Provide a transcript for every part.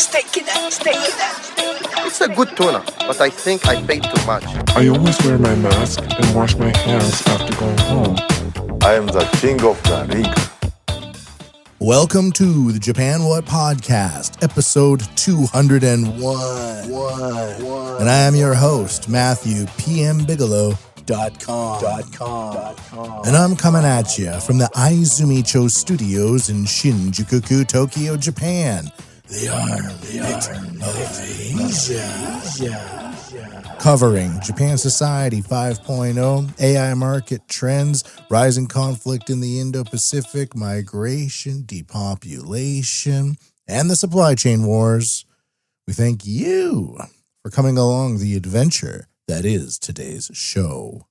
It's a good tuna, but I think I paid too much. I always wear my mask and wash my hands after going home. I am the king of the ring. Welcome to the Japan What Podcast, episode 201. And I am your host, Matthew PMBigelow.com. And I'm coming at you from the Aizumicho Studios in Shinjuku, Tokyo, Japan. The armpit of Asia. Covering Japan Society 5.0, AI market trends, rising conflict in the Indo-Pacific, migration, depopulation, and the supply chain wars. We thank you for coming along the adventure that is today's show.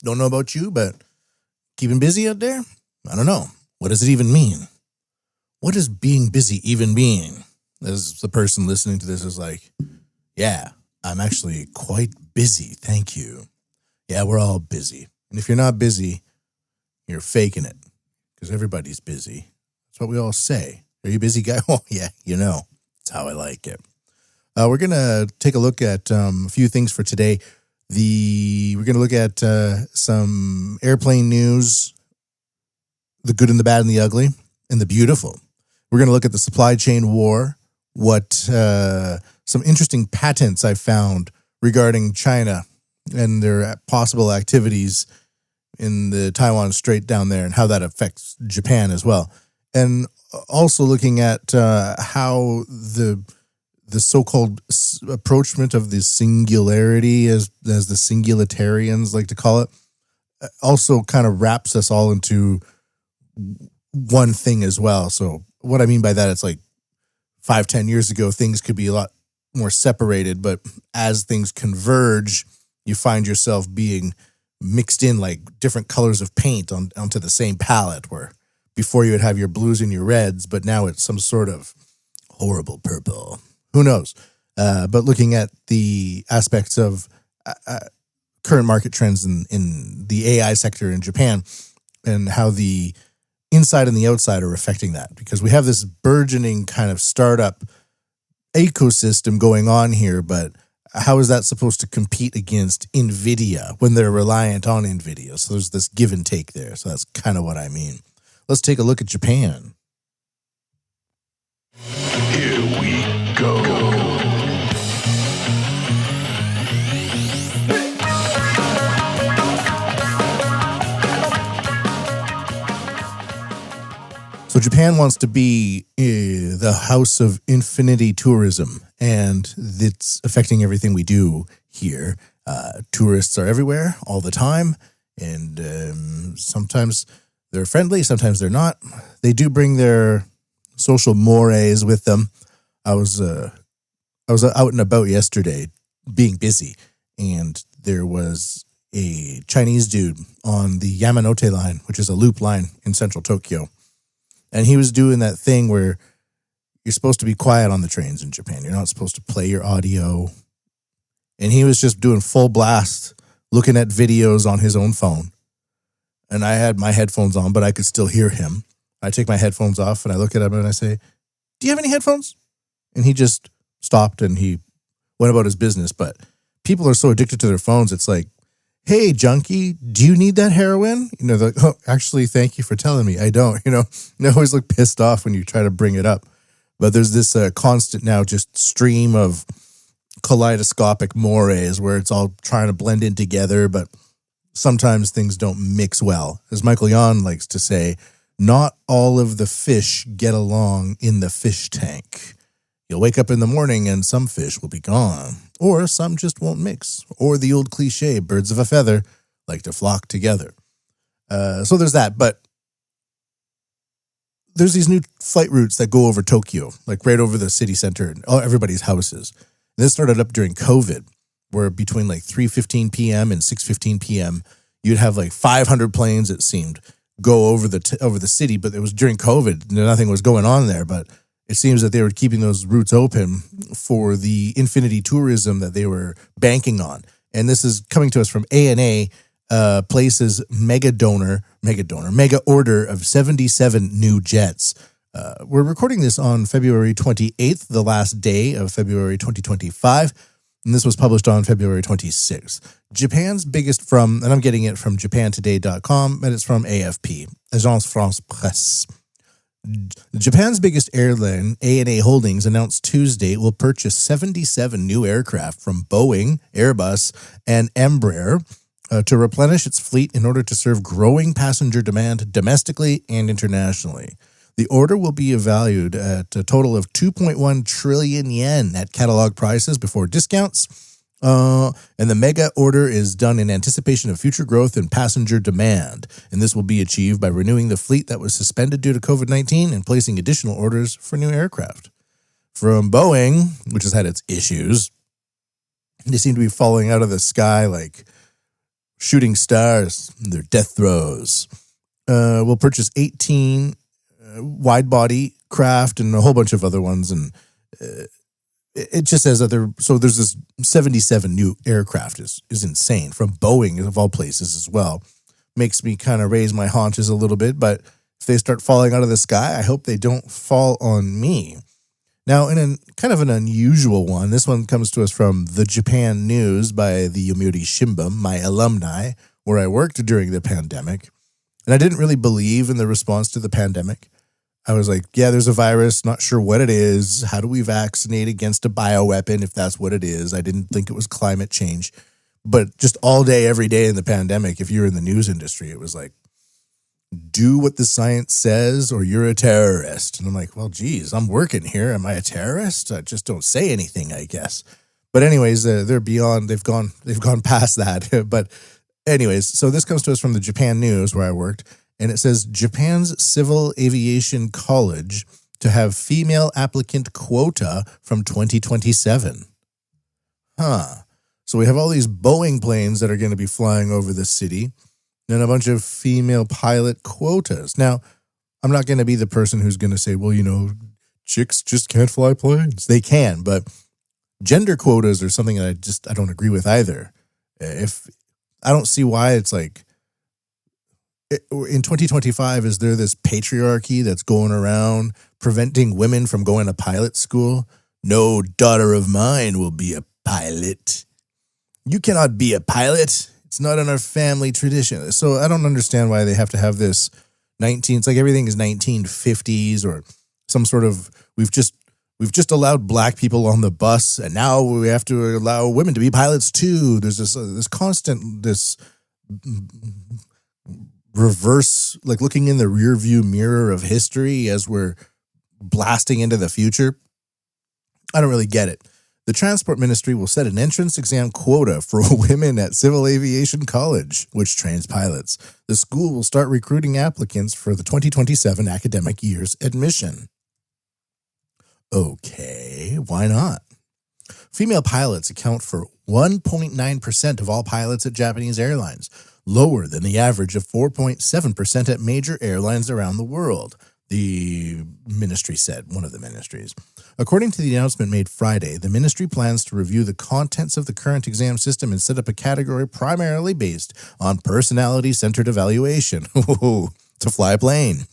Don't know about you, but keeping busy out there? I don't know. What does it even mean? What does being busy even mean? As the person listening to this is like, yeah, I'm actually quite busy. Thank you. Yeah, we're all busy. And if you're not busy, you're faking it because everybody's busy. That's what we all say. Are you a busy guy? Oh, yeah, you know. That's how I like it. We're going to take a look at a few things for today. We're going to look at some airplane news, the good and the bad and the ugly, and the beautiful. We're going to look at the supply chain war, some interesting patents I found regarding China and their possible activities in the Taiwan Strait down there and how that affects Japan as well. And also looking at how the so-called approachment of the singularity, as the singularitarians like to call it, also kind of wraps us all into one thing as well. So what I mean by that, it's like 5-10 years ago, things could be a lot more separated, but as things converge, you find yourself being mixed in like different colors of paint onto the same palette, where before you would have your blues and your reds, but now it's some sort of horrible purple. Who knows? But looking at the aspects of current market trends in the AI sector in Japan and how the inside and the outside are affecting that, because we have this burgeoning kind of startup ecosystem going on here, but how is that supposed to compete against NVIDIA when they're reliant on NVIDIA? So there's this give and take there. So that's kind of what I mean. Let's take a look at Japan. Here we go. So Japan wants to be the house of infinity tourism, and it's affecting everything we do here. Tourists are everywhere all the time, and sometimes they're friendly, sometimes they're not. They do bring their social mores with them. I was out and about yesterday being busy, and there was a Chinese dude on the Yamanote line, which is a loop line in central Tokyo. And he was doing that thing where you're supposed to be quiet on the trains in Japan. You're not supposed to play your audio. And he was just doing full blast, looking at videos on his own phone. And I had my headphones on, but I could still hear him. I take my headphones off and I look at him and I say, "Do you have any headphones?" And he just stopped and he went about his business. But people are so addicted to their phones. It's like, "Hey, junkie, do you need that heroin?" You know, they're like, "Oh, actually, thank you for telling me. I don't." You know, they always look pissed off when you try to bring it up. But there's this constant now just stream of kaleidoscopic mores where it's all trying to blend in together, but sometimes things don't mix well. As Michael Yon likes to say, not all of the fish get along in the fish tank. You'll wake up in the morning and some fish will be gone, or some just won't mix, or the old cliche, birds of a feather like to flock together. So there's that, but there's these new flight routes that go over Tokyo, like right over the city center and everybody's houses. And this started up during COVID, where between like 3:15 p.m. and 6:15 p.m., you'd have like 500 planes, it seemed, go over the city, but it was during COVID. Nothing was going on there, but it seems that they were keeping those routes open for the infinity tourism that they were banking on. And this is coming to us from ANA Place's mega order of 77 new jets We're recording this on February 28th, the last day of February 2025, and this was published on February 26th. Japan's biggest and I'm getting it from japantoday.com, and it's from AFP, Agence France Presse. Japan's biggest airline, ANA Holdings, announced Tuesday it will purchase 77 new aircraft from Boeing, Airbus, and Embraer to replenish its fleet in order to serve growing passenger demand domestically and internationally. The order will be valued at a total of 2.1 trillion yen at catalog prices before discounts. And the mega order is done in anticipation of future growth in passenger demand. And this will be achieved by renewing the fleet that was suspended due to COVID-19 and placing additional orders for new aircraft. From Boeing, which has had its issues, they seem to be falling out of the sky like shooting stars in their death throes. We'll purchase 18 wide-body craft and a whole bunch of other ones, and it just says that so there's this 77 new aircraft is insane from Boeing of all places as well. Makes me kind of raise my haunches a little bit, but if they start falling out of the sky, I hope they don't fall on me. Now, in a kind of an unusual one, this one comes to us from the Japan News by the Yomiuri Shimbun, my alumni, where I worked during the pandemic. And I didn't really believe in the response to the pandemic. I was like, yeah, there's a virus, not sure what it is. How do we vaccinate against a bioweapon if that's what it is? I didn't think it was climate change. But just all day, every day in the pandemic, if you're in the news industry, it was like, do what the science says or you're a terrorist. And I'm like, well, geez, I'm working here. Am I a terrorist? I just don't say anything, I guess. But anyways, they're beyond, they've gone past that. But anyways, so this comes to us from the Japan News where I worked. And it says Japan's Civil Aviation College to have female applicant quota from 2027. So we have all these Boeing planes that are going to be flying over the city and a bunch of female pilot quotas. Now, I'm not going to be the person who's going to say, well, chicks just can't fly planes. They can, but gender quotas are something that I don't agree with either. If I don't see why it's like, in 2025, is there this patriarchy that's going around preventing women from going to pilot school? No daughter of mine will be a pilot. You cannot be a pilot. It's not in our family tradition. So I don't understand why they have to have this it's like everything is 1950s or some sort of, we've just allowed black people on the bus and now we have to allow women to be pilots too. There's this constant, reverse, like looking in the rear view mirror of history as we're blasting into the future. I don't really get it. The Transport Ministry will set an entrance exam quota for women at Civil Aviation College, which trains pilots. The school will start recruiting applicants for the 2027 academic year's admission. Okay, why not? Female pilots account for 1.9% of all pilots at Japanese airlines, lower than the average of 4.7% at major airlines around the world, the ministry said, one of the ministries. According to the announcement made Friday, the ministry plans to review the contents of the current exam system and set up a category primarily based on personality-centered evaluation to fly a plane.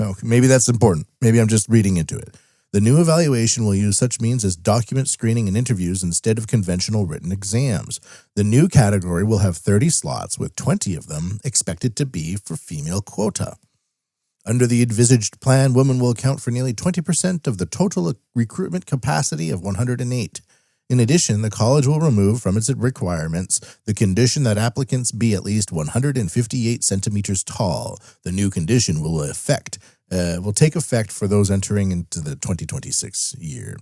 Oh, maybe that's important. Maybe I'm just reading into it. The new evaluation will use such means as document screening and interviews instead of conventional written exams. The new category will have 30 slots, with 20 of them expected to be for female quota. Under the envisaged plan, women will account for nearly 20% of the total recruitment capacity of 108. In addition, the college will remove from its requirements the condition that applicants be at least 158 centimeters tall. The new condition will take effect for those entering into the 2026 year.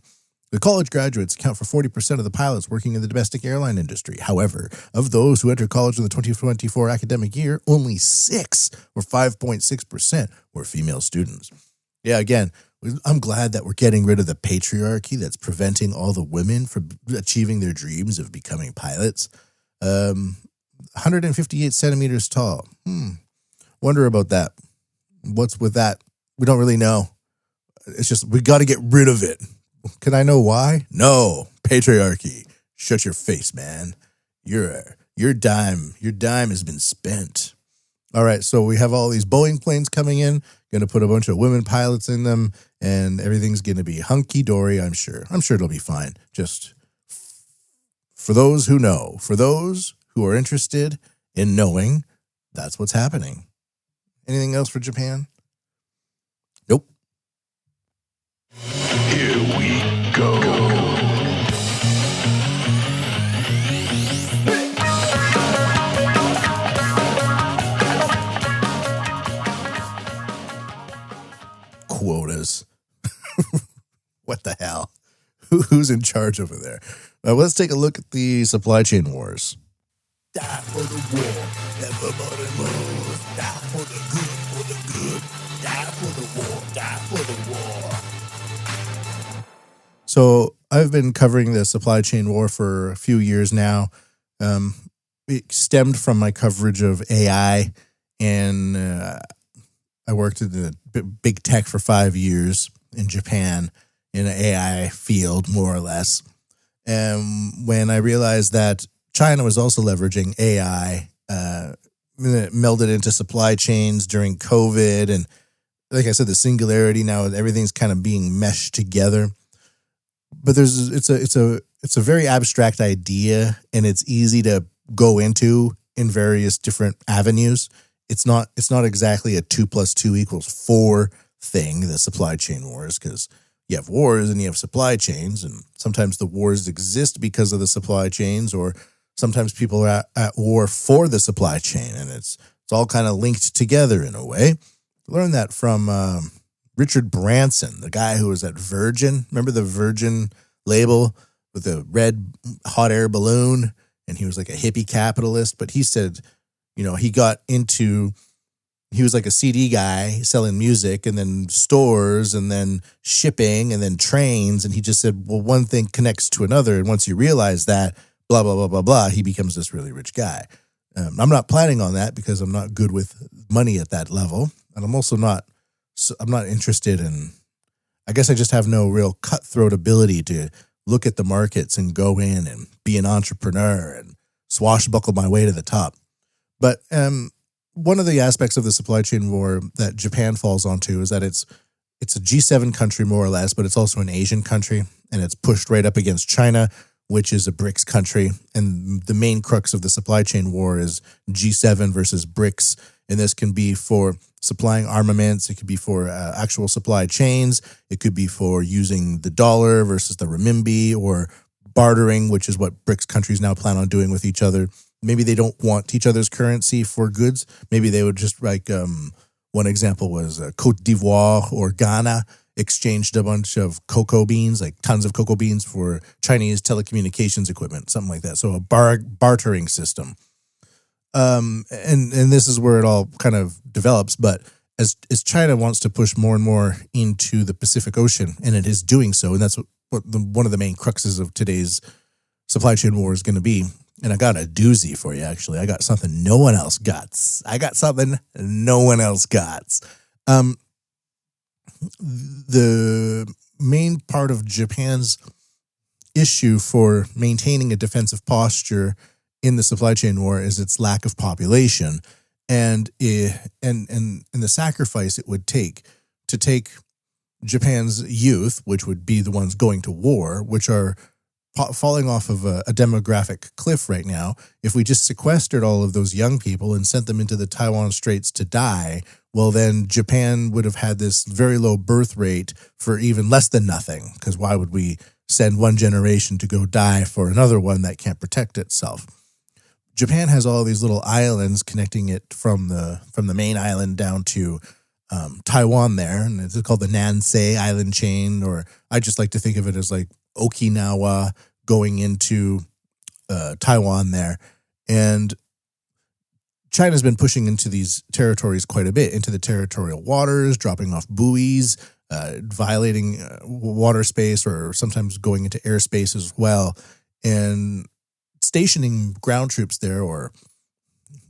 The college graduates account for 40% of the pilots working in the domestic airline industry. However, of those who enter college in the 2024 academic year, only 6, or 5.6%, were female students. Yeah, again, I'm glad that we're getting rid of the patriarchy that's preventing all the women from achieving their dreams of becoming pilots. 158 centimeters tall. Wonder about that. What's with that? We don't really know. It's just, we got to get rid of it. Can I know why? No. Patriarchy. Shut your face, man. Your dime has been spent. All right, so we have all these Boeing planes coming in, Going to put a bunch of women pilots in them, and everything's going to be hunky-dory, I'm sure. I'm sure it'll be fine. Just for those who know, for those who are interested in knowing, that's what's happening. Anything else for Japan? Nope. Here we go. Quotas. What the hell? Who's in charge over there? Let's take a look at the supply chain wars. Die for the war, everybody move. Die for the good, die for the war, die for the war. So I've been covering the supply chain war for a few years now. It stemmed from my coverage of AI, and I worked in the big tech for 5 years in Japan in an AI field, more or less. And when I realized that China was also leveraging AI, it melded into supply chains during COVID. And like I said, the singularity now, everything's kind of being meshed together. But it's a very abstract idea, and it's easy to go into in various different avenues. It's not exactly a 2 + 2 = 4 thing, the supply chain wars, because you have wars and you have supply chains, and sometimes the wars exist because of the supply chains, or sometimes people are at war for the supply chain, and it's all kind of linked together in a way. I learned that from Richard Branson, the guy who was at Virgin. Remember the Virgin label with the red hot air balloon? And he was like a hippie capitalist, but he said, he was like a CD guy selling music, and then stores, and then shipping, and then trains. And he just said, well, one thing connects to another. And once you realize that, blah, blah, blah, blah, blah, he becomes this really rich guy. I'm not planning on that because I'm not good with money at that level. And I'm also not interested in, I guess I just have no real cutthroat ability to look at the markets and go in and be an entrepreneur and swashbuckle my way to the top. But one of the aspects of the supply chain war that Japan falls onto is that it's a G7 country, more or less, but it's also an Asian country, and it's pushed right up against China, which is a BRICS country. And the main crux of the supply chain war is G7 versus BRICS. And this can be for supplying armaments. It could be for actual supply chains. It could be for using the dollar versus the renminbi, or bartering, which is what BRICS countries now plan on doing with each other. Maybe they don't want each other's currency for goods. Maybe they would just, like, one example was Cote d'Ivoire or Ghana exchanged a bunch of cocoa beans, like tons of cocoa beans, for Chinese telecommunications equipment, something like that. So a bartering system. And this is where it all kind of develops. But as China wants to push more and more into the Pacific Ocean, and it is doing so, and that's what one of the main cruxes of today's supply chain war is going to be. And I got a doozy for you, actually. I got something no one else got. The main part of Japan's issue for maintaining a defensive posture in the supply chain war is its lack of population, and the sacrifice it would take to take Japan's youth, which would be the ones going to war, which are falling off of a demographic cliff right now. If we just sequestered all of those young people and sent them into the Taiwan Straits to die, well, then Japan would have had this very low birth rate for even less than nothing, because why would we send one generation to go die for another one that can't protect itself? Japan has all these little islands connecting it from the main island down to Taiwan there, and it's called the Nansei Island Chain, or I just like to think of it as like Okinawa going into Taiwan there. And China's been pushing into these territories quite a bit, into the territorial waters, dropping off buoys, violating water space, or sometimes going into airspace as well. And stationing ground troops there, or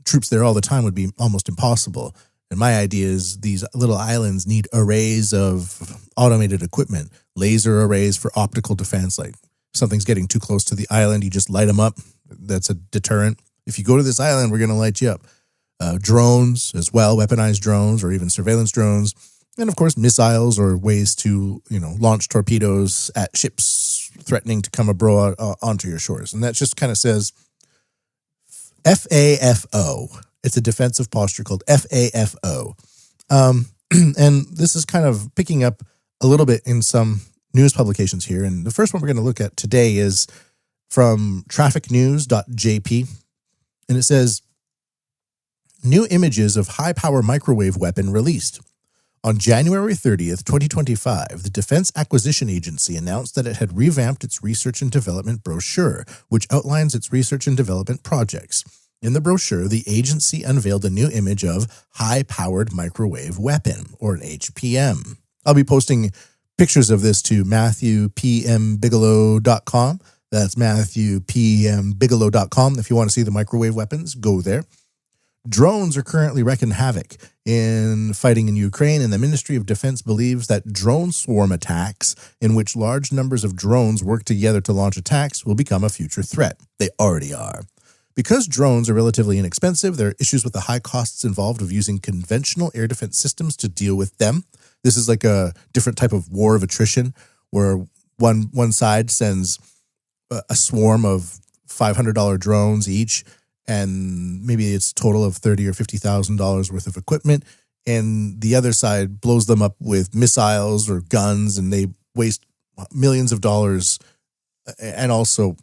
troops there all the time, would be almost impossible. And my idea is these little islands need arrays of automated equipment, laser arrays for optical defense. Like something's getting too close to the island, you just light them up. That's a deterrent. If you go to this island, we're going to light you up. Drones as well, weaponized drones, or even surveillance drones. And of course, missiles or ways to, launch torpedoes at ships threatening to come abroad onto your shores. And that just kind of says FAFO. It's a defensive posture called FAFO. And this is kind of picking up a little bit in some news publications here. And the first one we're going to look at today is from trafficnews.jp. And it says, new images of high-power microwave weapon released. On January 30th, 2025, the Defense Acquisition Agency announced that it had revamped its research and development brochure, which outlines its research and development projects. In the brochure, the agency unveiled a new image of high-powered microwave weapon, or an HPM. I'll be posting pictures of this to MatthewPMBigelow.com. That's MatthewPMBigelow.com. If you want to see the microwave weapons, go there. Drones are currently wreaking havoc in fighting in Ukraine, and the Ministry of Defense believes that drone swarm attacks, in which large numbers of drones work together to launch attacks, will become a future threat. They already are. Because drones are relatively inexpensive, there are issues with the high costs involved of using conventional air defense systems to deal with them. This is like a different type of war of attrition, where one side sends a swarm of $500 drones each, and maybe it's a total of $30,000 or $50,000 worth of equipment, and the other side blows them up with missiles or guns, and they waste millions of dollars, and also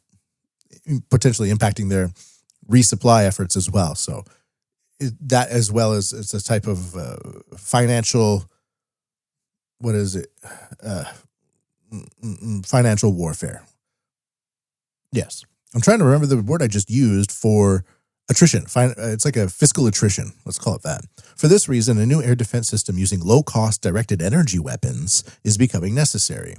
potentially impacting their resupply efforts as well. So that, as well as it's a type of financial, financial warfare. Yes. I'm trying to remember the word I just used for attrition. It's like a fiscal attrition. Let's call it that. For this reason, a new air defense system using low-cost directed energy weapons is becoming necessary.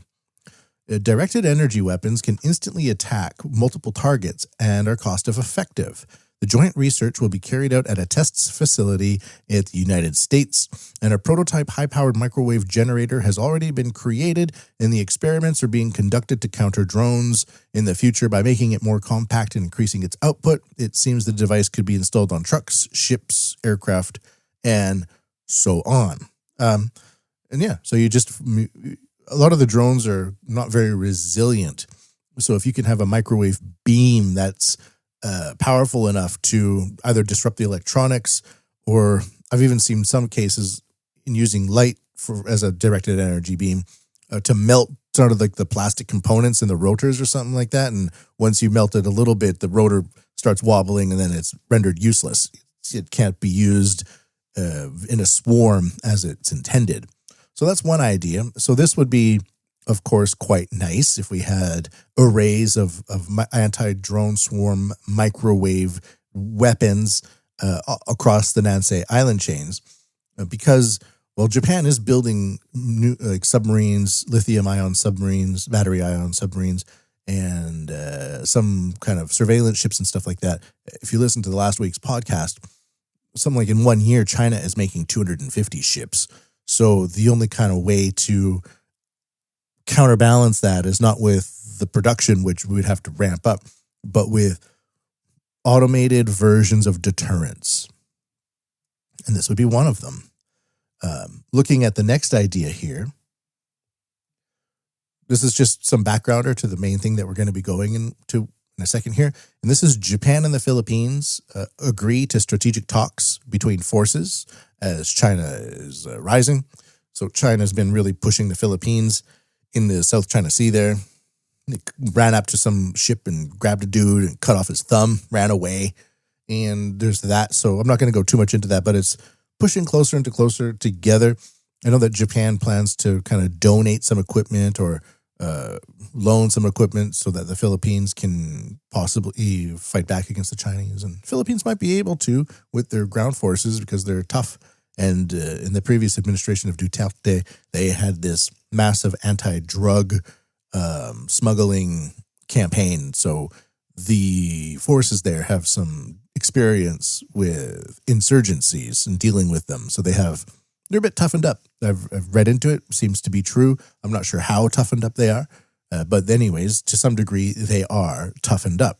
Directed energy weapons can instantly attack multiple targets and are cost-effective. The joint research will be carried out at a test facility in the United States, and a prototype high-powered microwave generator has already been created, and the experiments are being conducted to counter drones in the future by making it more compact and increasing its output. It seems the device could be installed on trucks, ships, aircraft, and so on. So a lot of the drones are not very resilient. So if you can have a microwave beam that's powerful enough to either disrupt the electronics, or I've even seen some cases in using light as a directed energy beam to melt sort of like the plastic components in the rotors or something like that. And once you melt it a little bit, the rotor starts wobbling and then it's rendered useless. It can't be used in a swarm as it's intended. So that's one idea. So this would be, of course, quite nice if we had arrays of anti-drone swarm microwave weapons across the Nansei island chains, because, well, Japan is building new submarines, lithium-ion submarines, battery-ion submarines, and some kind of surveillance ships and stuff like that. If you listen to the last week's podcast, something like in 1 year, China is making 250 ships. So the only kind of way to counterbalance that is not with the production, which we would have to ramp up, but with automated versions of deterrence. And this would be one of them. Looking at the next idea here, this is just some backgrounder to the main thing that we're going to be going into in a second here. And this is Japan and the Philippines agree to strategic talks between forces as China is rising. So China's been really pushing the Philippines in the South China Sea there. It ran up to some ship and grabbed a dude and cut off his thumb, ran away. And there's that. So I'm not going to go too much into that, but it's pushing closer and closer together. I know that Japan plans to kind of donate some equipment or loan some equipment so that the Philippines can possibly fight back against the Chinese. And Philippines might be able to with their ground forces because they're tough. And in the previous administration of Duterte, they had this massive anti-drug smuggling campaign. So the forces there have some experience with insurgencies and dealing with them. So they're a bit toughened up. I've read into it. Seems to be true. I'm not sure how toughened up they are. But anyways, to some degree, they are toughened up.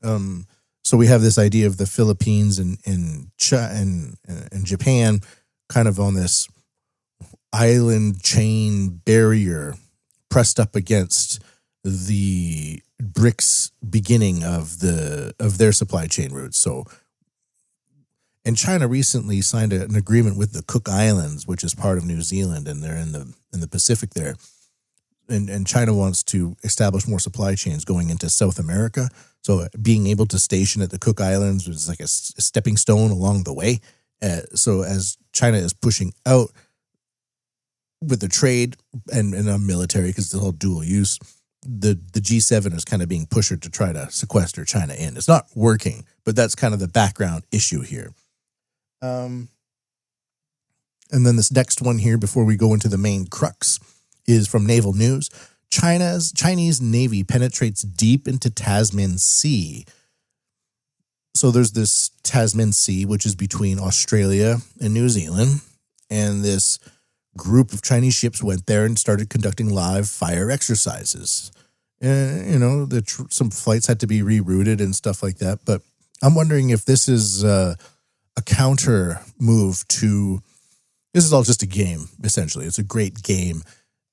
So we have this idea of the Philippines and Japan kind of on this island chain barrier pressed up against the BRICS beginning of their supply chain routes. So, and China recently signed an agreement with the Cook Islands, which is part of New Zealand, and they're in the Pacific there. And China wants to establish more supply chains going into South America. So being able to station at the Cook Islands was like a stepping stone along the way. So as China is pushing out with the trade and military, because it's all dual use, the G7 is kind of being pushed to try to sequester China in. It's not working, but that's kind of the background issue here. And then this next one here, before we go into the main crux, is from Naval News. Chinese Navy penetrates deep into Tasman Sea. So there's this Tasman Sea, which is between Australia and New Zealand. And this group of Chinese ships went there and started conducting live fire exercises. Some flights had to be rerouted and stuff like that. But I'm wondering if this is a counter move to... This is all just a game, essentially. It's a great game.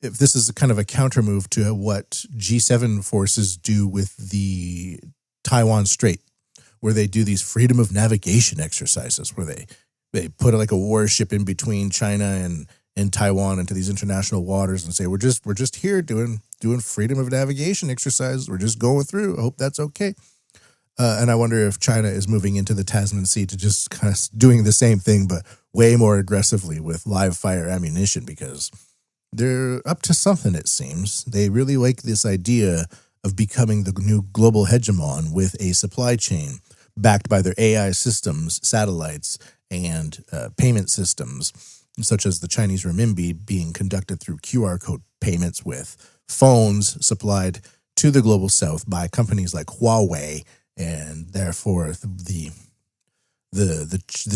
If this is a kind of a counter move to what G7 forces do with the Taiwan Strait, where they do these freedom of navigation exercises, where they put like a warship in between China and Taiwan into these international waters and say, we're just here doing freedom of navigation exercises. We're just going through. I hope that's okay. And I wonder if China is moving into the Tasman Sea to just kind of doing the same thing, but way more aggressively with live fire ammunition, because they're up to something, it seems. They really like this idea of becoming the new global hegemon with a supply chain backed by their AI systems, satellites, and payment systems, such as the Chinese renminbi being conducted through QR code payments with phones supplied to the global south by companies like Huawei, and therefore the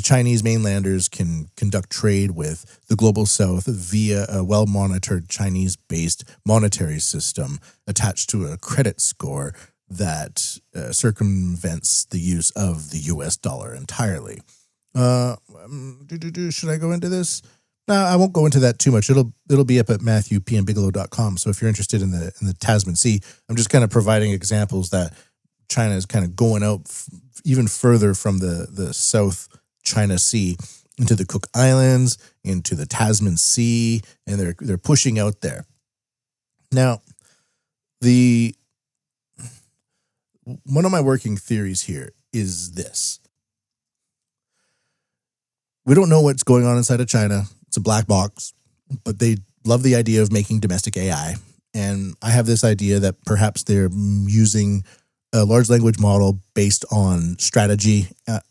Chinese mainlanders can conduct trade with the global south via a well-monitored Chinese-based monetary system attached to a credit score that circumvents the use of the U.S. dollar entirely. Should I go into this? No, I won't go into that too much. It'll be up at MatthewPMBigelow.com. So if you're interested in the Tasman Sea, I'm just kind of providing examples that China is kind of going out even further from the South China Sea into the Cook Islands, into the Tasman Sea, and they're pushing out there. Now, one of my working theories here is this. We don't know what's going on inside of China. It's a black box, but they love the idea of making domestic AI. And I have this idea that perhaps they're using a large language model based on strategy,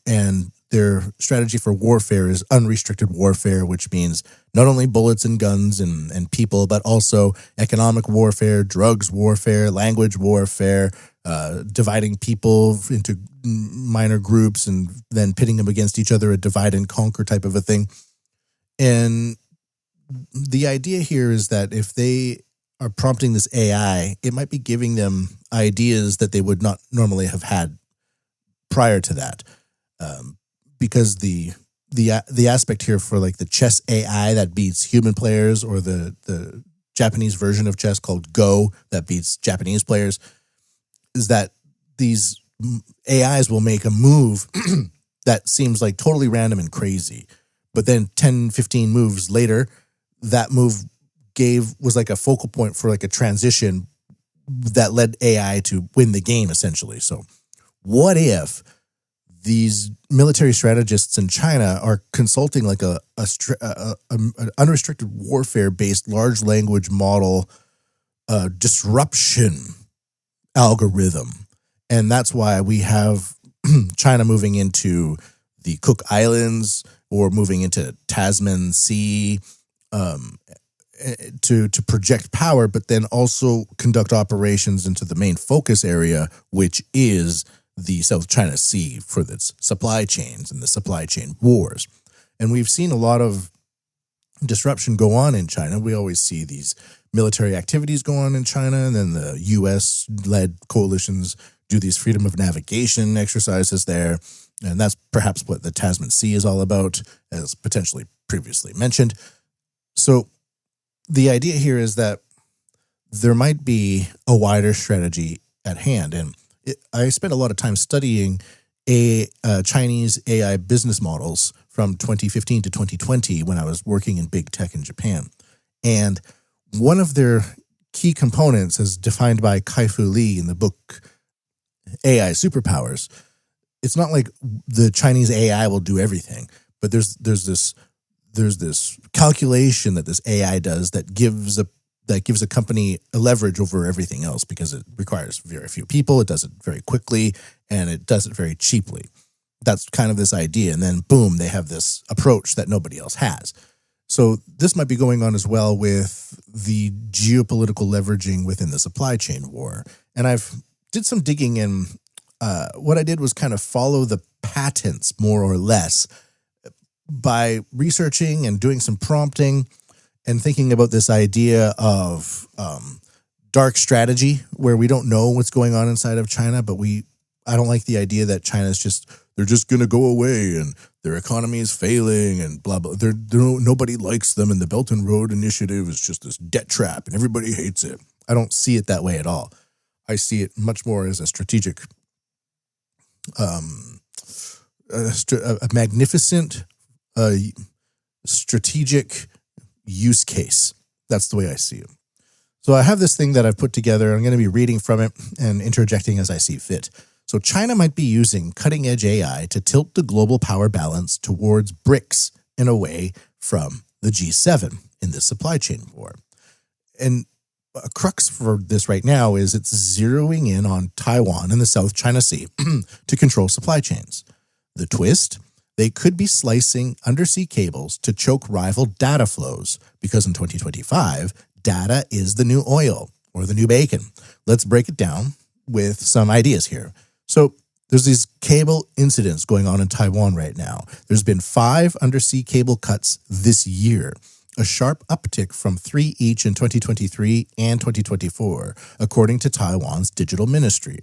and their strategy for warfare is unrestricted warfare, which means not only bullets and guns and people, but also economic warfare, drugs warfare, language warfare, dividing people into minor groups and then pitting them against each other, a divide and conquer type of a thing. And the idea here is that if they are prompting this AI, it might be giving them ideas that they would not normally have had prior to that. Because the aspect here for like the chess AI that beats human players, or the Japanese version of chess called Go that beats Japanese players, is that these AIs will make a move that seems like totally random and crazy. But then 10, 15 moves later, that move was like a focal point for like a transition that led AI to win the game, essentially. So what if these military strategists in China are consulting like an unrestricted warfare-based large language model disruption algorithm? And that's why we have China moving into the Cook Islands or moving into Tasman Sea to project power, but then also conduct operations into the main focus area, which is the South China Sea, for its supply chains and the supply chain wars. And we've seen a lot of disruption go on in China. We always see these military activities go on in China, and then the U.S.-led coalitions do these freedom of navigation exercises there. And that's perhaps what the Tasman Sea is all about, as potentially previously mentioned. So the idea here is that there might be a wider strategy at hand. And I spent a lot of time studying Chinese AI business models from 2015 to 2020 when I was working in big tech in Japan. And one of their key components, as defined by Kai-Fu Lee in the book AI Superpowers, it's not like the Chinese AI will do everything, but there's this calculation that this AI does that gives a company a leverage over everything else because it requires very few people, it does it very quickly, and it does it very cheaply. That's kind of this idea. And then boom, they have this approach that nobody else has. So this might be going on as well with the geopolitical leveraging within the supply chain war. And I've did some digging in. What I did was kind of follow the patents more or less by researching and doing some prompting and thinking about this idea of dark strategy where we don't know what's going on inside of China, but I don't like the idea that China's they're just going to go away and their economy is failing and blah, blah. Nobody likes them and the Belt and Road Initiative is just this debt trap and everybody hates it. I don't see it that way at all. I see it much more as a strategic, a magnificent strategic use case. That's the way I see it. So I have this thing that I've put together. I'm going to be reading from it and interjecting as I see fit. So China might be using cutting-edge AI to tilt the global power balance towards BRICS and away from the G7 in this supply chain war. And a crux for this right now is it's zeroing in on Taiwan and the South China Sea to control supply chains. The twist? They could be slicing undersea cables to choke rival data flows because in 2025, data is the new oil or the new bacon. Let's break it down with some ideas here. So there's these cable incidents going on in Taiwan right now. There's been 5 undersea cable cuts this year, a sharp uptick from 3 each in 2023 and 2024, according to Taiwan's digital ministry.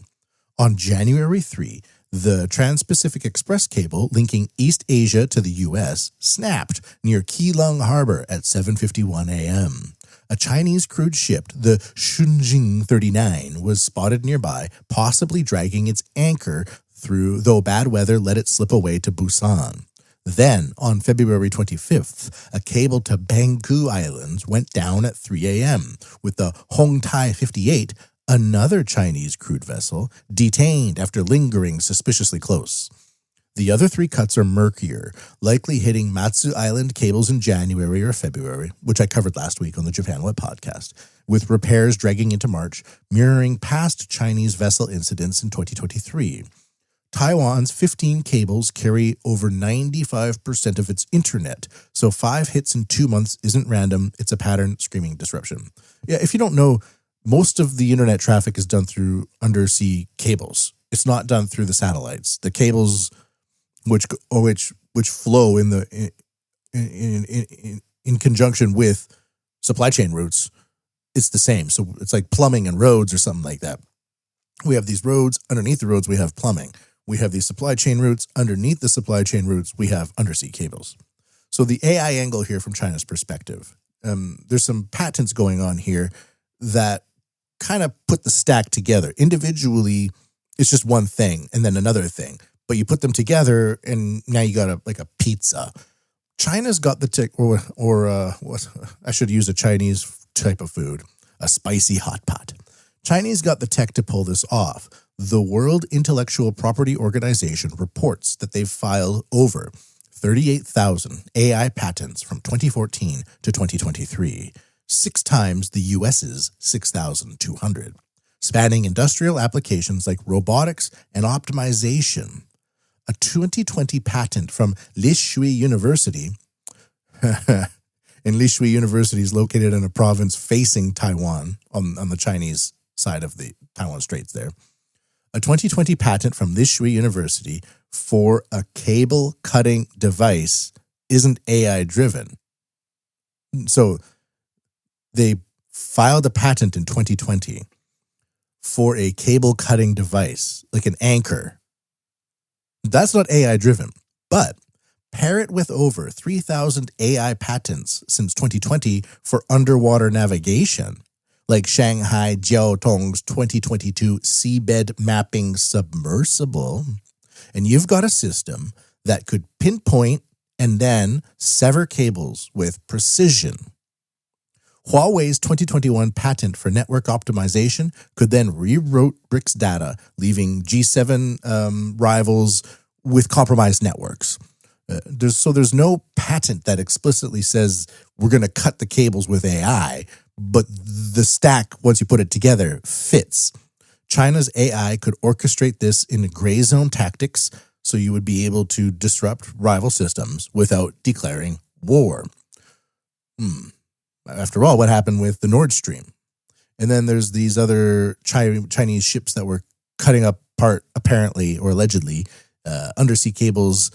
On January 3, the Trans-Pacific Express cable linking East Asia to the U.S. snapped near Keelung Harbor at 7:51 a.m. A Chinese crude ship, the Shunjing 39, was spotted nearby, possibly dragging its anchor through, though bad weather let it slip away to Busan. Then, on February 25th, a cable to Bangkok Islands went down at 3 a.m., with the Hongtai 58, another Chinese crude vessel, detained after lingering suspiciously close. The other 3 cuts are murkier, likely hitting Matsu Island cables in January or February, which I covered last week on the Japan Web podcast, with repairs dragging into March, mirroring past Chinese vessel incidents in 2023. Taiwan's 15 cables carry over 95% of its internet, so 5 hits in 2 months isn't random, it's a pattern screaming disruption. Yeah, if you don't know, most of the internet traffic is done through undersea cables. It's not done through the satellites. The cables which flow in conjunction with supply chain routes, it's the same. So it's like plumbing and roads or something like that. We have these roads, underneath the roads we have plumbing. We have these supply chain routes, underneath the supply chain routes we have undersea cables. So the AI angle here from China's perspective, there's some patents going on here that kind of put the stack together. Individually, it's just one thing and then another thing. But you put them together, and now you got a pizza. China's got the tech, or what? I should use a Chinese type of food, a spicy hot pot. Chinese got the tech to pull this off. The World Intellectual Property Organization reports that they've filed over 38,000 AI patents from 2014 to 2023, 6 times the US's 6,200, spanning industrial applications like robotics and optimization. A 2020 patent from Lishui University, and Lishui University is located in a province facing Taiwan on the Chinese side of the Taiwan Straits there. A 2020 patent from Lishui University for a cable cutting device isn't AI driven. So they filed a patent in 2020 for a cable cutting device, like an anchor. That's not AI driven, but Pair it with over 3,000 AI patents since 2020 for underwater navigation, like Shanghai Jiaotong's 2022 seabed mapping submersible, and you've got a system that could pinpoint and then sever cables with precision. Huawei's 2021 patent for network optimization could then reroute BRICS data, leaving G7 rivals with compromised networks. There's no patent that explicitly says we're going to cut the cables with AI, but the stack, once you put it together, fits. China's AI could orchestrate this in gray zone tactics, so you would be able to disrupt rival systems without declaring war. After all, what happened with the Nord Stream? And then there's these other Chinese ships that were cutting apart, apparently or allegedly, undersea cables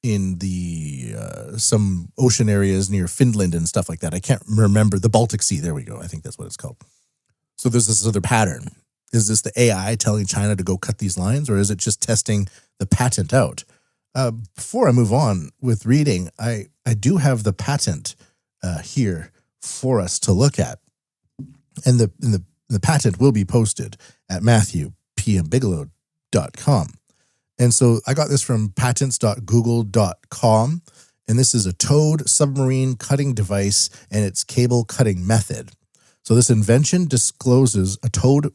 in the some ocean areas near Finland and stuff like that. I can't remember. The Baltic Sea, there we go. I think that's what it's called. So there's this other pattern. Is this the AI telling China to go cut these lines, or is it just testing the patent out? Before I move on with reading, I do have the patent here for us to look at. And the patent will be posted at matthewpmbigelow.com. And so I got this from patents.google.com, and this is a towed submarine cutting device and its cable cutting method. So this invention discloses a towed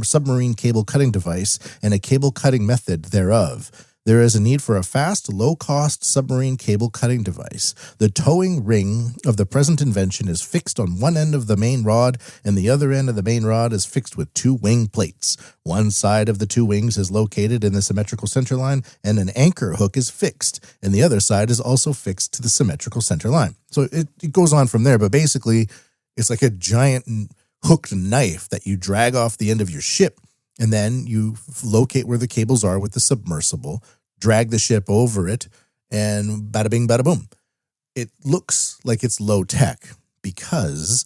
submarine cable cutting device and a cable cutting method thereof. There is a need for a fast, low-cost submarine cable cutting device. The towing ring of the present invention is fixed on one end of the main rod, and the other end of the main rod is fixed with two wing plates. One side of the two wings is located in the symmetrical center line, and an anchor hook is fixed, and the other side is also fixed to the symmetrical center line. So it goes on from there, but basically it's like a giant hooked knife that you drag off the end of your ship, and then you locate where the cables are with the submersible, drag the ship over it, and bada bing, bada boom. It looks like it's low tech because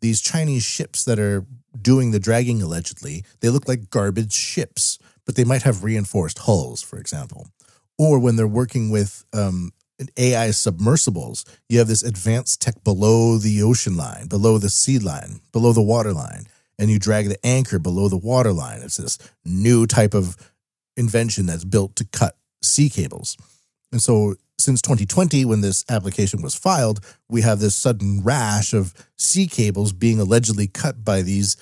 these Chinese ships that are doing the dragging allegedly, they look like garbage ships, but they might have reinforced hulls, for example. Or when they're working with AI submersibles, you have this advanced tech below the ocean line, below the sea line, below the water line, and you drag the anchor below the water line. It's this new type of invention that's built to cut sea cables. And so since 2020, when this application was filed, we have this sudden rash of sea cables being allegedly cut by these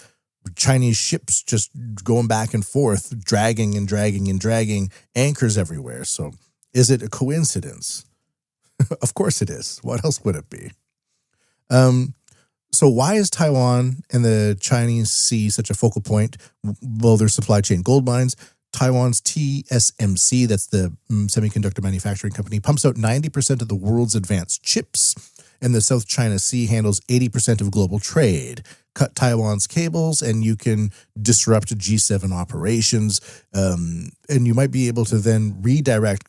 Chinese ships just going back and forth, dragging and dragging and dragging anchors everywhere. So is it a coincidence? Of course it is. What else would it be? So why is Taiwan and the Chinese Sea such a focal point? Well, their supply chain gold mines. Taiwan's TSMC, that's the semiconductor manufacturing company, pumps out 90% of the world's advanced chips, and the South China Sea handles 80% of global trade. Cut Taiwan's cables, and you can disrupt G7 operations, and you might be able to then redirect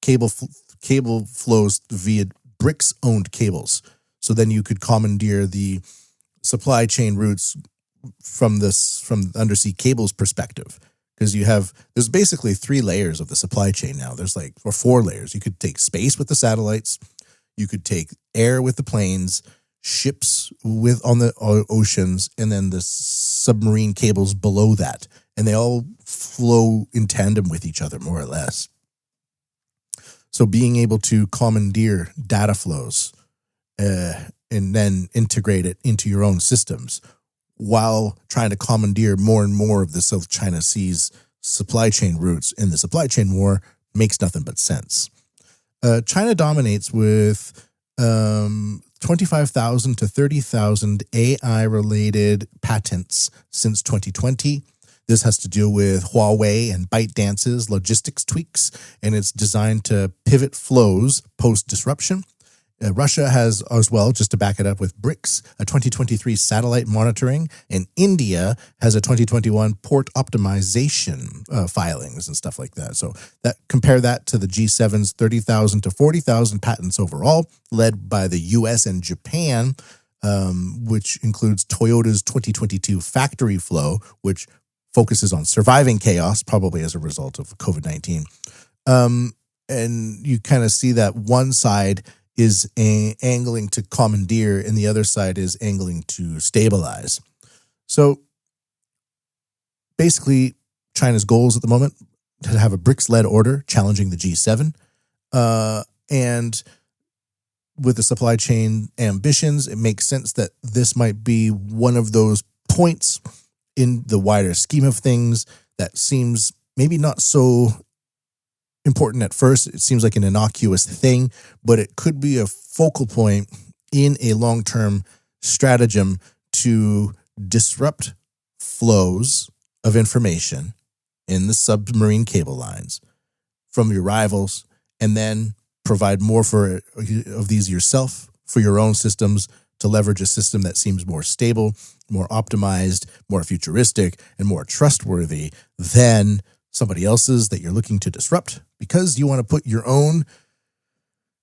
cable flows via BRICS-owned cables. So then you could commandeer the supply chain routes from the undersea cables perspective. Because there's basically 3 layers of the supply chain now. Or 4 layers. You could take space with the satellites, you could take air with the planes, ships on the oceans, and then the submarine cables below that. And they all flow in tandem with each other, more or less. So being able to commandeer data flows and then integrate it into your own systems while trying to commandeer more and more of the South China Sea's supply chain routes in the supply chain war makes nothing but sense. China dominates with 25,000 to 30,000 AI-related patents since 2020. This has to do with Huawei and ByteDance's logistics tweaks, and it's designed to pivot flows post-disruption. Russia has as well, just to back it up with BRICS, a 2023 satellite monitoring, and India has a 2021 port optimization filings and stuff like that. So compare that to the G7's 30,000 to 40,000 patents overall, led by the US and Japan, which includes Toyota's 2022 factory flow, which focuses on surviving chaos, probably as a result of COVID-19. and you kind of see that one side is angling to commandeer and the other side is angling to stabilize. So basically, China's goals at the moment to have a BRICS-led order challenging the G7, and with the supply chain ambitions, it makes sense that this might be one of those points in the wider scheme of things that seems maybe not so important at first. It seems like an innocuous thing, but it could be a focal point in a long-term stratagem to disrupt flows of information in the submarine cable lines from your rivals, and then provide more of these yourself for your own systems to leverage a system that seems more stable, more optimized, more futuristic, and more trustworthy than somebody else's that you're looking to disrupt because you want to put your own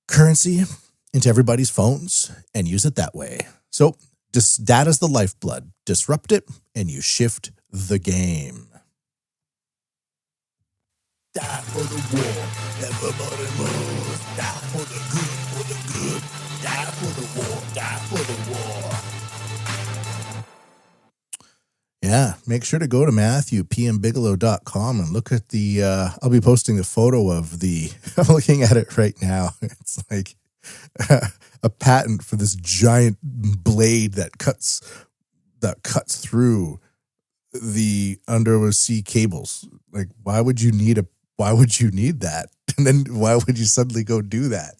currency into everybody's phones and use it that way. So data's the lifeblood. Disrupt it and you shift the game. Die for the war, everybody moves. Die for the good, die for the war, die for the war. Yeah, make sure to go to MatthewPMBigelow.com and look at the, I'll be posting the photo of the, I'm looking at it right now. It's like a patent for this giant blade that cuts through the undersea cables. Like, why would you need that? And then why would you suddenly go do that?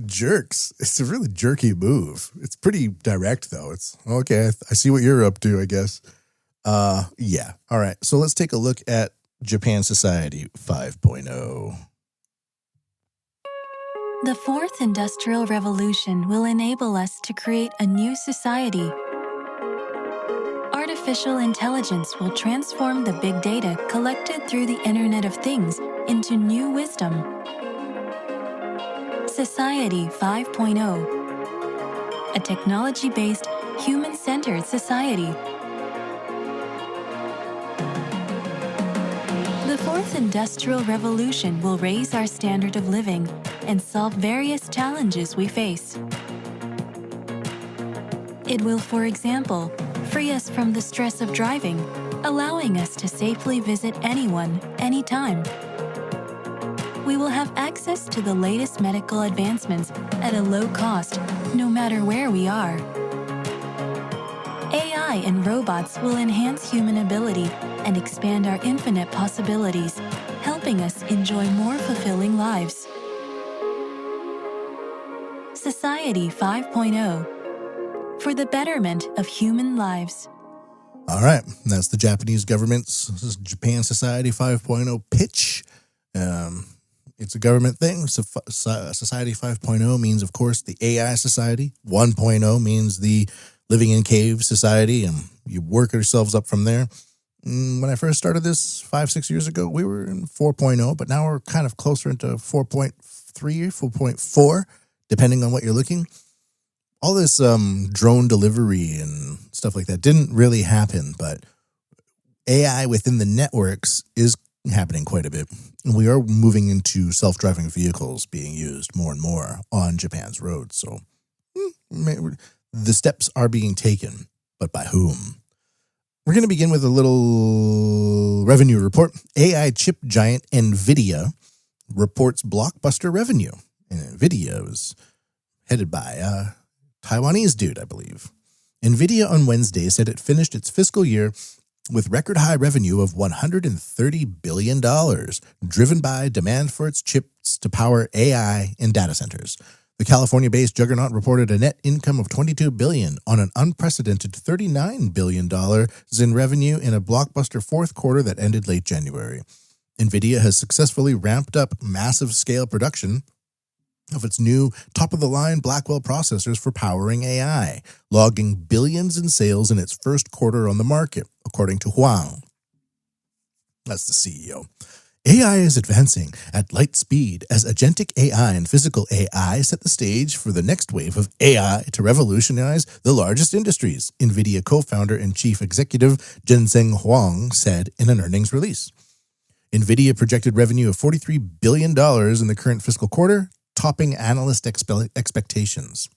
Jerks. It's a really jerky move. It's pretty direct though. It's okay. I see what you're up to, I guess. Yeah. All right. So let's take a look at Japan Society 5.0. The fourth industrial revolution will enable us to create a new society. Artificial intelligence will transform the big data collected through the Internet of Things into new wisdom. Society 5.0, a technology-based, human-centered society. The fourth industrial revolution will raise our standard of living and solve various challenges we face. It will, for example, free us from the stress of driving, allowing us to safely visit anyone, anytime. We will have access to the latest medical advancements at a low cost, no matter where we are. AI and robots will enhance human ability and expand our infinite possibilities, helping us enjoy more fulfilling lives. Society 5.0, for the betterment of human lives. All right. That's the Japanese government's Japan Society 5.0 pitch. It's a government thing. So Society 5.0 means, of course, the AI Society. 1.0 means the living in cave society, and you work yourselves up from there. When I first started this 5-6 years ago, we were in 4.0, but now we're kind of closer into 4.3, 4.4, depending on what you're looking. All this drone delivery and stuff like that didn't really happen, but AI within the networks is happening quite a bit. And we are moving into self-driving vehicles being used more and more on Japan's roads. So the steps are being taken, but by whom? We're going to begin with a little revenue report. AI chip giant NVIDIA reports blockbuster revenue. And NVIDIA is headed by a Taiwanese dude, I believe. NVIDIA on Wednesday said it finished its fiscal year with record high revenue of $130 billion, driven by demand for its chips to power AI and data centers. The California-based juggernaut reported a net income of $22 billion on an unprecedented $39 billion in revenue in a blockbuster fourth quarter that ended late January. NVIDIA has successfully ramped up massive scale production of its new top-of-the-line Blackwell processors for powering AI, logging billions in sales in its first quarter on the market, according to Huang. That's the CEO. AI is advancing at light speed as agentic AI and physical AI set the stage for the next wave of AI to revolutionize the largest industries, NVIDIA co-founder and chief executive Jensen Huang said in an earnings release. NVIDIA projected revenue of $43 billion in the current fiscal quarter, topping analyst expectations.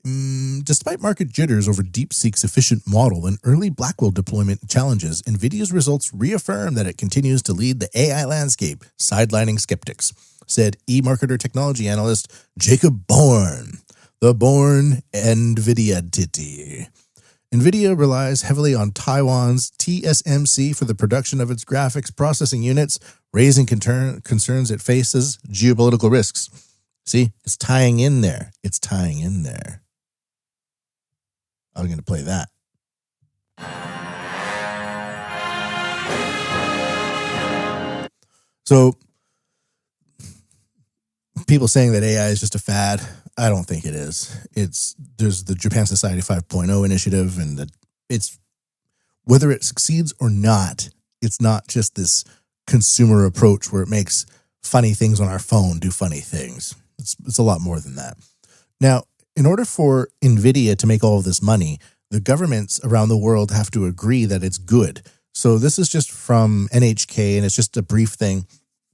Despite market jitters over DeepSeek's efficient model and early Blackwell deployment challenges, NVIDIA's results reaffirm that it continues to lead the AI landscape, sidelining skeptics, said eMarketer technology analyst Jacob Bourne, the Bourne NVIDIA entity. NVIDIA relies heavily on Taiwan's TSMC for the production of its graphics processing units, raising concerns it faces geopolitical risks. See, it's tying in there. It's tying in there. I'm going to play that. So, people saying that AI is just a fad, I don't think it is. There's the Japan Society 5.0 initiative, and it's whether it succeeds or not, it's not just this consumer approach where it makes funny things on our phone do funny things. It's a lot more than that. Now, in order for NVIDIA to make all of this money, the governments around the world have to agree that it's good. So this is just from NHK, and it's just a brief thing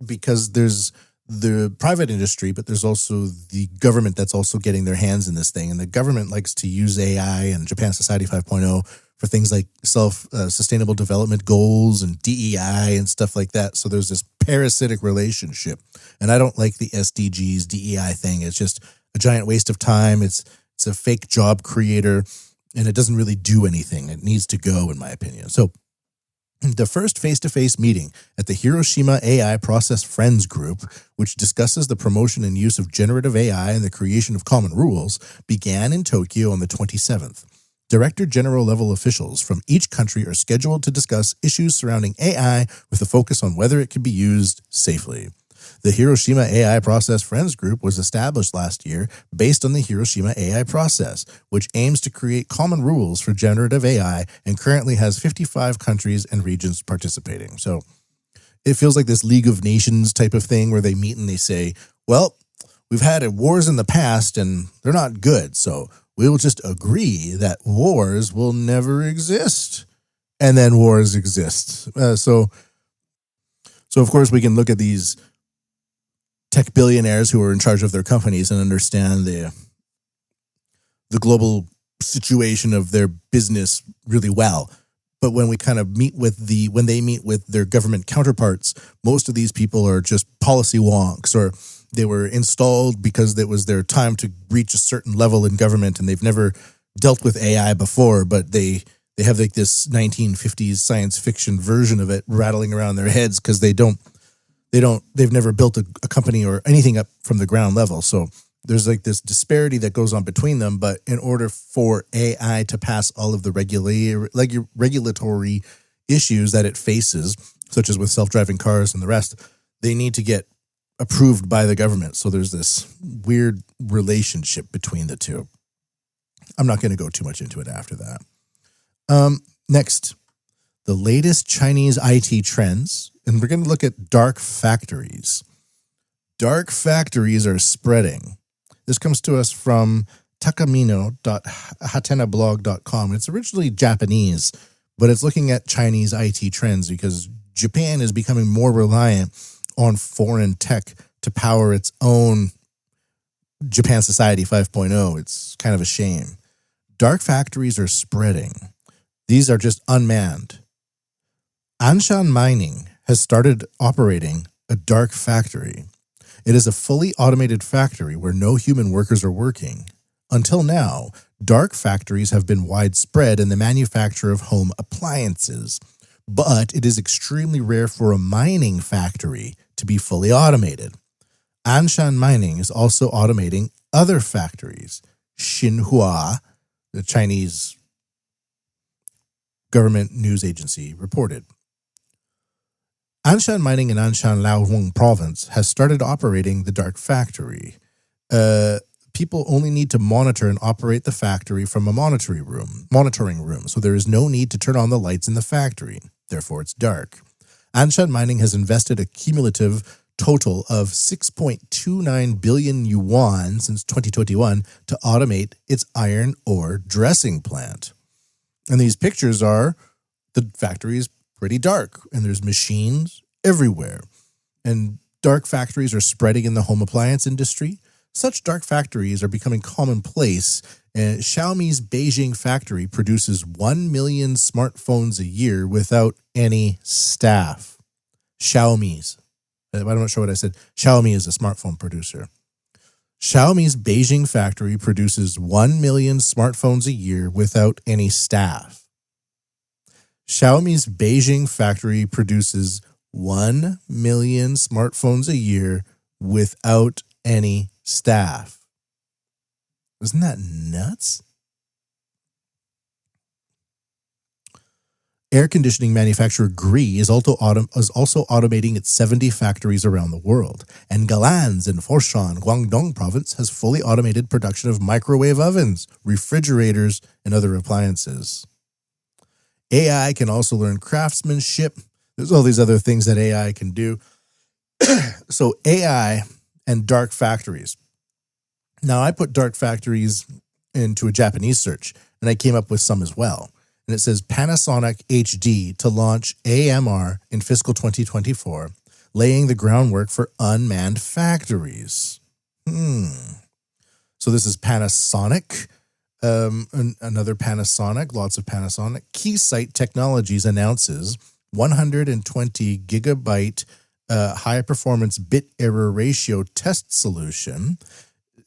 because there's the private industry, but there's also the government that's also getting their hands in this thing. And the government likes to use AI and Japan Society 5.0 for things like sustainable development goals and DEI and stuff like that. So there's this parasitic relationship. And I don't like the SDGs, DEI thing. It's just a giant waste of time. It's a fake job creator, and it doesn't really do anything. It needs to go, in my opinion. So the first face-to-face meeting at the Hiroshima AI Process Friends Group, which discusses the promotion and use of generative AI and the creation of common rules, began in Tokyo on the 27th. Director General level officials from each country are scheduled to discuss issues surrounding AI with a focus on whether it can be used safely. The Hiroshima AI Process Friends Group was established last year based on the Hiroshima AI Process, which aims to create common rules for generative AI and currently has 55 countries and regions participating. So it feels like this League of Nations type of thing where they meet and they say, well, we've had wars in the past and they're not good, so we'll just agree that wars will never exist. And then wars exist. So of course, we can look at these tech billionaires who are in charge of their companies and understand the global situation of their business really well. But when we kind of when they meet with their government counterparts, most of these people are just policy wonks, or they were installed because it was their time to reach a certain level in government and they've never dealt with AI before, but they have like this 1950s science fiction version of it rattling around their heads because they've never built a company or anything up from the ground level. So there's like this disparity that goes on between them. But in order for AI to pass all of the regulatory issues that it faces, such as with self-driving cars and the rest, they need to get approved by the government. So there's this weird relationship between the two. I'm not going to go too much into it after that. Next, the latest Chinese IT trends, and we're going to look at dark factories. Dark factories are spreading. This comes to us from takamino.hatenablog.com. It's originally Japanese, but it's looking at Chinese IT trends because Japan is becoming more reliant on foreign tech to power its own Japan Society 5.0. It's kind of a shame. Dark factories are spreading. These are just unmanned. Anshan Mining has started operating a dark factory. It is a fully automated factory where no human workers are working. Until now, dark factories have been widespread in the manufacture of home appliances, but it is extremely rare for a mining factory to be fully automated. Anshan Mining is also automating other factories. Xinhua, the Chinese government news agency, reported. Anshan Mining in Anshan Laohong province has started operating the dark factory. People only need to monitor and operate the factory from a monitoring room, so there is no need to turn on the lights in the factory. Therefore, it's dark. Anshan Mining has invested a cumulative total of 6.29 billion yuan since 2021 to automate its iron ore dressing plant. And these pictures are the factory is pretty dark, and there's machines everywhere. And dark factories are spreading in the home appliance industry. Such dark factories are becoming commonplace. And Xiaomi's Beijing factory produces 1 million smartphones a year without any staff. Xiaomi's. I'm not sure what I said. Xiaomi is a smartphone producer. Xiaomi's Beijing factory produces 1 million smartphones a year without any staff. Xiaomi's Beijing factory produces 1 million smartphones a year without any staff. Isn't that nuts? Air conditioning manufacturer Gree is also automating its 70 factories around the world. And Galans in Foshan, Guangdong province, has fully automated production of microwave ovens, refrigerators, and other appliances. AI can also learn craftsmanship. There's all these other things that AI can do. So AI and dark factories. Now, I put dark factories into a Japanese search, and I came up with some as well. And it says Panasonic HD to launch AMR in fiscal 2024, laying the groundwork for unmanned factories. So this is Panasonic, another Panasonic, lots of Panasonic. Keysight Technologies announces 120 gigabyte high-performance bit error ratio test solution.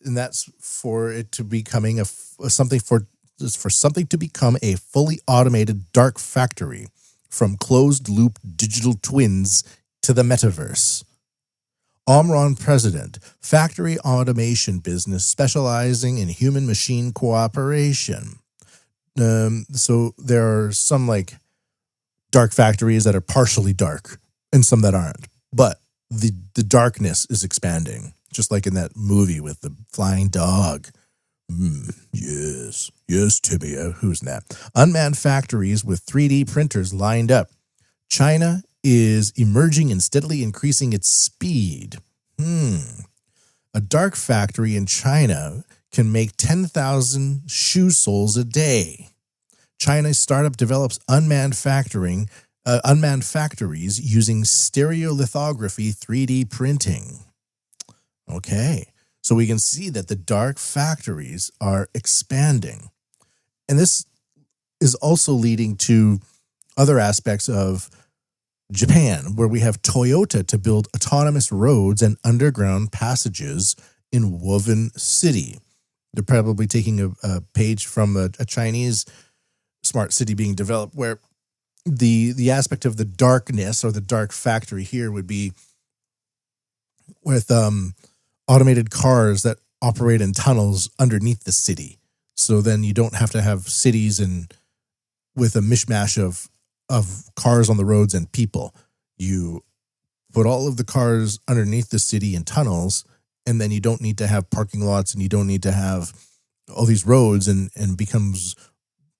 And that's for it to becoming something to become a fully automated dark factory, from closed-loop digital twins to the metaverse. Omron president, factory automation business specializing in human-machine cooperation. So there are some like dark factories that are partially dark and some that aren't. But the darkness is expanding, just like in that movie with the flying dog. Yes, Timmy. Who's that? Unmanned factories with 3D printers lined up. China is emerging and steadily increasing its speed. A dark factory in China can make 10,000 shoe soles a day. China's startup develops unmanned factories using stereolithography 3D printing. Okay. So we can see that the dark factories are expanding. And this is also leading to other aspects of Japan, where we have Toyota to build autonomous roads and underground passages in Woven City. They're probably taking a page from a Chinese smart city being developed, where the aspect of the darkness or the dark factory here would be with automated cars that operate in tunnels underneath the city. So then you don't have to have cities with a mishmash of cars on the roads and people. You put all of the cars underneath the city in tunnels, and then you don't need to have parking lots, and you don't need to have all these roads, and becomes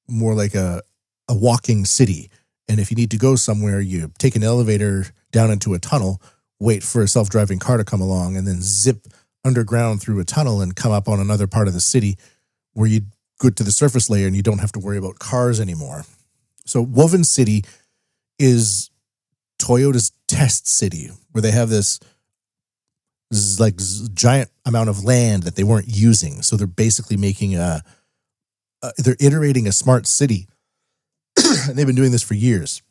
more like a walking city. And if you need to go somewhere, you take an elevator down into a tunnel, wait for a self-driving car to come along, and then zip underground through a tunnel and come up on another part of the city where you go to the surface layer and you don't have to worry about cars anymore. So Woven City is Toyota's test city, where they have this like giant amount of land that they weren't using. So they're basically making they're iterating a smart city. And they've been doing this for years.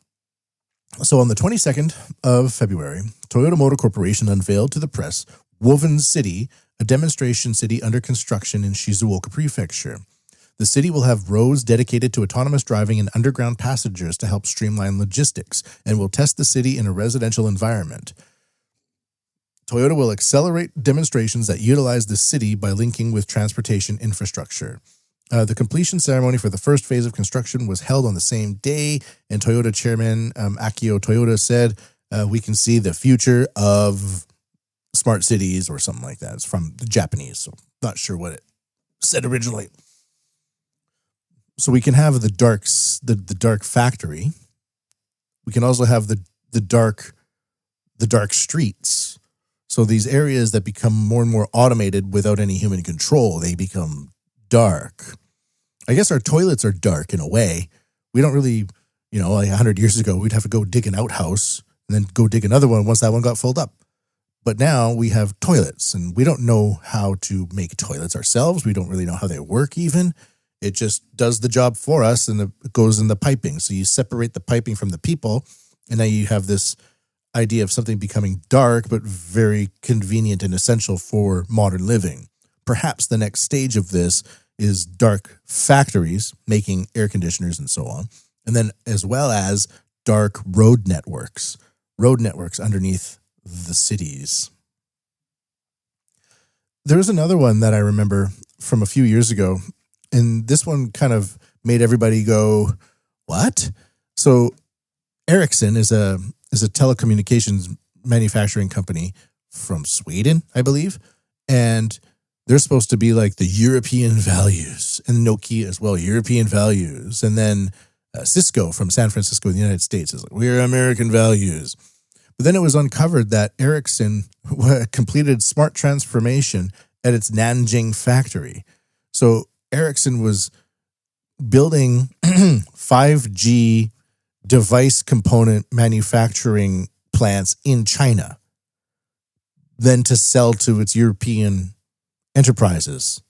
So on the 22nd of February, Toyota Motor Corporation unveiled to the press Woven City, a demonstration city under construction in Shizuoka Prefecture. The city will have roads dedicated to autonomous driving and underground passengers to help streamline logistics, and will test the city in a residential environment. Toyota will accelerate demonstrations that utilize the city by linking with transportation infrastructure. The completion ceremony for the first phase of construction was held on the same day, and Toyota chairman Akio Toyoda said, we can see the future of smart cities, or something like that. It's from the Japanese, so not sure what it said originally. So we can have the dark factory. We can also have the dark streets. So these areas that become more and more automated without any human control, they become dark. I guess our toilets are dark in a way. We don't really, like 100 years ago, we'd have to go dig an outhouse, and then go dig another one once that one got filled up. But now we have toilets, and we don't know how to make toilets ourselves. We don't really know how they work even. It just does the job for us, and it goes in the piping. So you separate the piping from the people, and now you have this idea of something becoming dark, but very convenient and essential for modern living. Perhaps the next stage of this is dark factories making air conditioners and so on. And then as well as dark road networks underneath the cities. There was another one that I remember from a few years ago, and this one kind of made everybody go, what? So Ericsson is a telecommunications manufacturing company from Sweden, I believe, and they're supposed to be like the European values, and Nokia as well, European values. And then Cisco from San Francisco in the United States is like, we're American values. But then it was uncovered that Ericsson completed smart transformation at its Nanjing factory. So Ericsson was building 5G device component manufacturing plants in China, then to sell to its European enterprises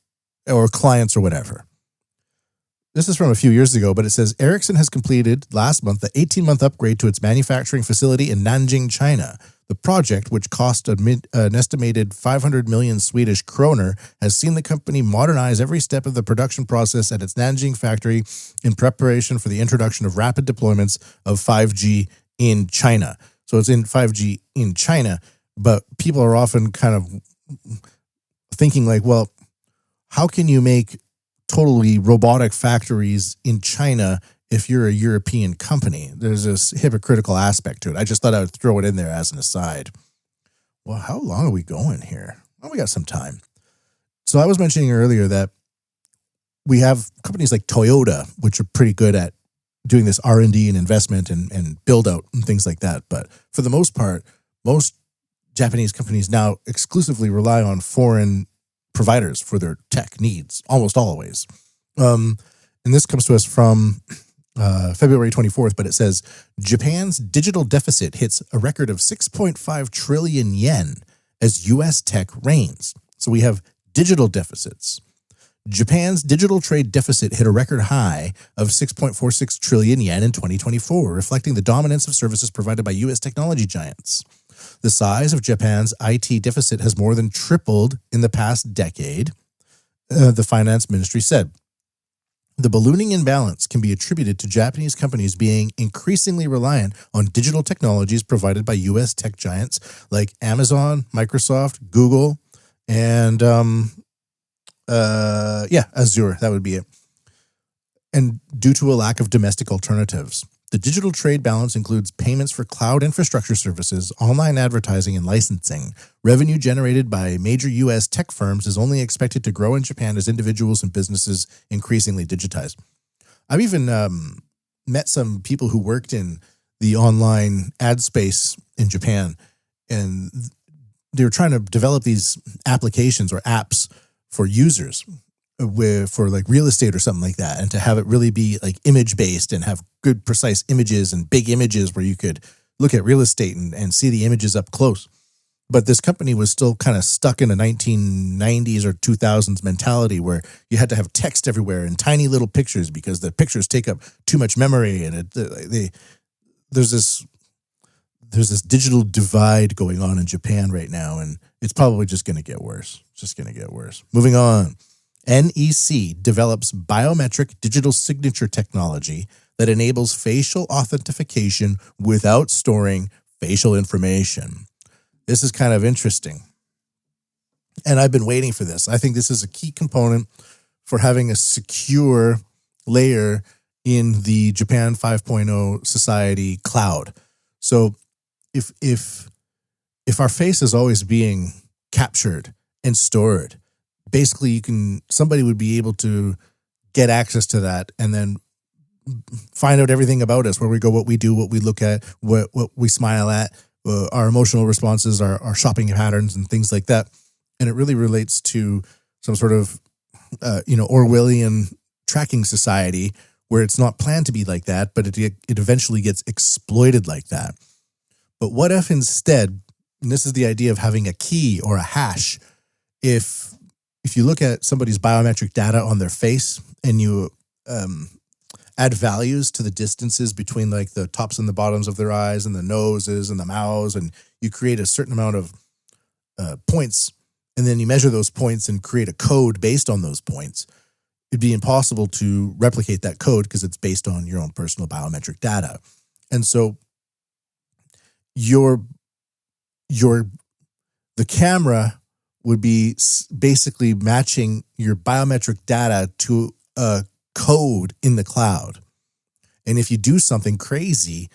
or clients or whatever. This is from a few years ago, but it says Ericsson has completed last month the 18-month upgrade to its manufacturing facility in Nanjing, China. The project, which cost an estimated 500 million Swedish kroner, has seen the company modernize every step of the production process at its Nanjing factory in preparation for the introduction of rapid deployments of 5G in China. So it's in 5G in China, but people are often kind of thinking like, well, how can you make totally robotic factories in China if you're a European company? There's this hypocritical aspect to it. I just thought I would throw it in there as an aside. Well, how long are we going here? Well, we got some time. So I was mentioning earlier that we have companies like Toyota, which are pretty good at doing this R&D and investment and build out and things like that. But for the most part, most Japanese companies now exclusively rely on foreign providers for their tech needs, almost always. And this comes to us from February 24th, but it says Japan's digital deficit hits a record of 6.5 trillion yen as U.S. tech reigns. So we have digital deficits. Japan's digital trade deficit hit a record high of 6.46 trillion yen in 2024, reflecting the dominance of services provided by U.S. technology giants. The size of Japan's IT deficit has more than tripled in the past decade, the finance ministry said. The ballooning imbalance can be attributed to Japanese companies being increasingly reliant on digital technologies provided by U.S. tech giants like Amazon, Microsoft, Google, and Azure. That would be it. And due to a lack of domestic alternatives. The digital trade balance includes payments for cloud infrastructure services, online advertising, and licensing. Revenue generated by major U.S. tech firms is only expected to grow in Japan as individuals and businesses increasingly digitize. I've even met some people who worked in the online ad space in Japan, and they were trying to develop these applications or apps for users for like real estate or something like that, and to have it really be like image based and have good precise images and big images where you could look at real estate and see the images up close. But this company was still kind of stuck in a 1990s or 2000s mentality where you had to have text everywhere and tiny little pictures because the pictures take up too much memory, and there's this digital divide going on in Japan right now, and it's probably just going to get worse. It's just going to get worse. Moving on. NEC develops biometric digital signature technology that enables facial authentication without storing facial information. This is kind of interesting. And I've been waiting for this. I think this is a key component for having a secure layer in the Japan 5.0 society cloud. So if our face is always being captured and stored, basically somebody would be able to get access to that and then find out everything about us, where we go, what we do, what we look at, what we smile at, our emotional responses, our shopping patterns and things like that. And it really relates to some sort of, Orwellian tracking society where it's not planned to be like that, but it eventually gets exploited like that. But what if instead, and this is the idea of having a key or a hash, if you look at somebody's biometric data on their face and you add values to the distances between like the tops and the bottoms of their eyes and the noses and the mouths, and you create a certain amount of points, and then you measure those points and create a code based on those points, it'd be impossible to replicate that code because it's based on your own personal biometric data. And so the camera would be basically matching your biometric data to a code in the cloud. And if you do something crazy,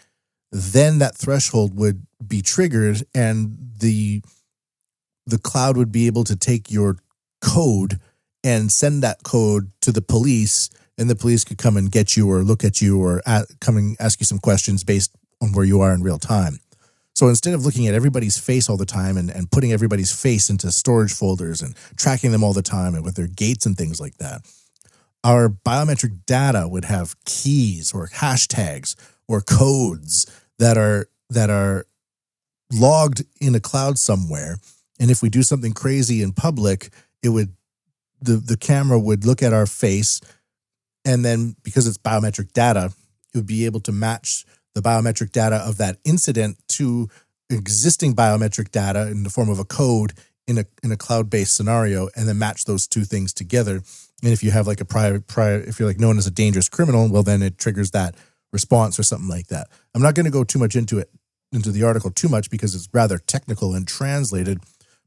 then that threshold would be triggered and the cloud would be able to take your code and send that code to the police, and the police could come and get you or look at you or come and ask you some questions based on where you are in real time. So instead of looking at everybody's face all the time and putting everybody's face into storage folders and tracking them all the time and with their gates and things like that, our biometric data would have keys or hashtags or codes that are logged in a cloud somewhere. And if we do something crazy in public, the camera would look at our face, and then because it's biometric data, it would be able to match the biometric data of that incident to existing biometric data in the form of a code in a cloud-based scenario, and then match those two things together. And if you have like a prior, if you're like known as a dangerous criminal, well, then it triggers that response or something like that. I'm not going to go too much into the article too much because it's rather technical and translated,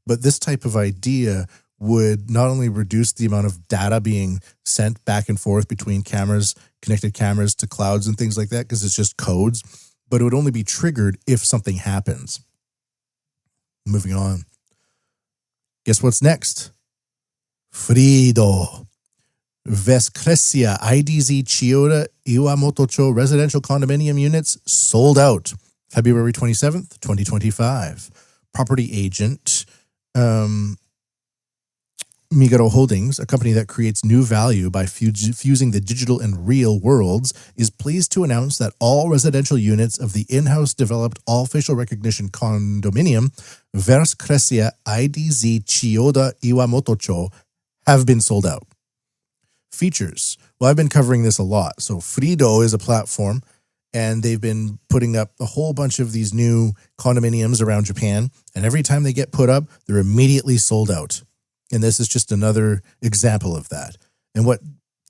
but this type of idea would not only reduce the amount of data being sent back and forth between cameras, connected cameras to clouds and things like that, because it's just codes, but it would only be triggered if something happens. Moving on. Guess what's next? Frido. Vescrecia IDZ Chiyoda Iwamotocho residential condominium units sold out February 27th, 2025. Property agent Migaro Holdings, a company that creates new value by fusing the digital and real worlds, is pleased to announce that all residential units of the in-house developed all facial recognition condominium, Vescrecia IDZ Chiyoda Iwamotocho, have been sold out. Features. Well, I've been covering this a lot. So Frido is a platform, and they've been putting up a whole bunch of these new condominiums around Japan, and every time they get put up, they're immediately sold out. And this is just another example of that. And what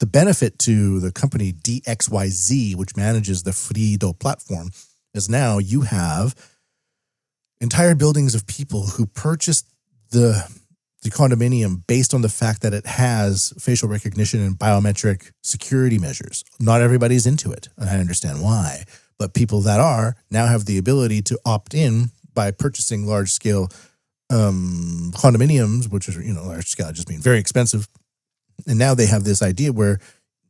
the benefit to the company DXYZ, which manages the Frido platform, is now you have entire buildings of people who purchased the condominium based on the fact that it has facial recognition and biometric security measures. Not everybody's into it, and I understand why. But people that are now have the ability to opt in by purchasing large-scale condominiums, which is, large scale just being very expensive. And now they have this idea where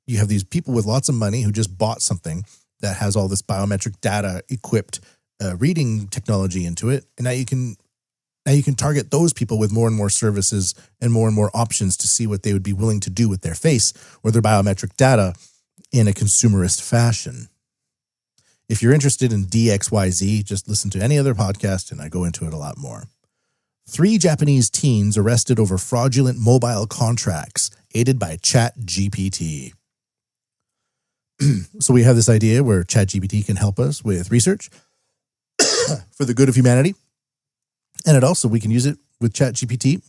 you have these people with lots of money who just bought something that has all this biometric data equipped reading technology into it. And now you can target those people with more and more services and more options to see what they would be willing to do with their face or their biometric data in a consumerist fashion. If you're interested in DXYZ, just listen to any other podcast and I go into it a lot more. 3 Japanese teens arrested over fraudulent mobile contracts aided by ChatGPT. So we have this idea where ChatGPT can help us with research for the good of humanity. And we can use it with ChatGPT.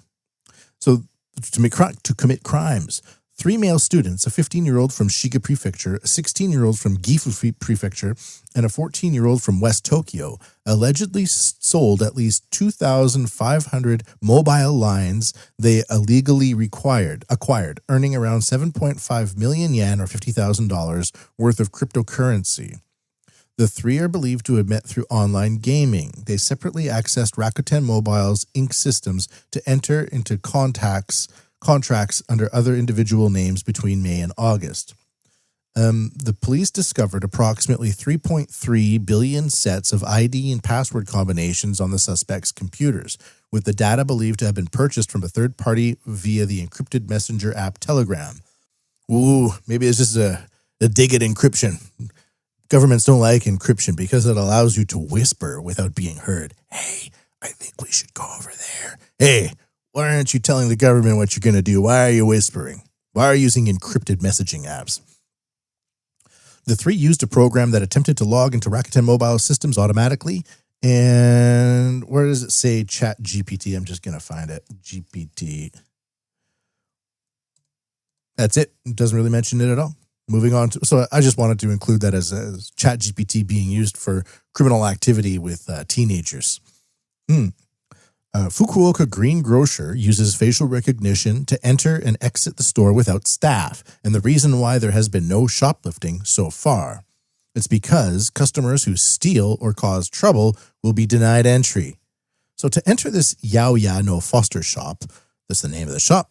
So to commit crimes. 3 male students, a 15-year-old from Shiga Prefecture, a 16-year-old from Gifu Prefecture, and a 14-year-old from West Tokyo, allegedly sold at least 2,500 mobile lines they illegally acquired, earning around 7.5 million yen or $50,000 worth of cryptocurrency. The 3 are believed to have met through online gaming. They separately accessed Rakuten Mobile's Inc. systems to enter into contracts under other individual names between May and August. The police discovered approximately 3.3 billion sets of ID and password combinations on the suspects' computers, with the data believed to have been purchased from a third party via the encrypted messenger app Telegram. Ooh, maybe it's just a dig at encryption. Governments don't like encryption because it allows you to whisper without being heard. Hey, I think we should go over there. Hey, why aren't you telling the government what you're going to do? Why are you whispering? Why are you using encrypted messaging apps? The three used a program that attempted to log into Rakuten mobile systems automatically. And where does it say Chat GPT? I'm just going to find it. GPT. That's it. It doesn't really mention it at all. Moving on to, so I just wanted to include that as Chat GPT being used for criminal activity with teenagers. Fukuoka Greengrocer uses facial recognition to enter and exit the store without staff. And the reason why there has been no shoplifting so far, it's because customers who steal or cause trouble will be denied entry. So to enter this Yaoya no Foster shop, that's the name of the shop,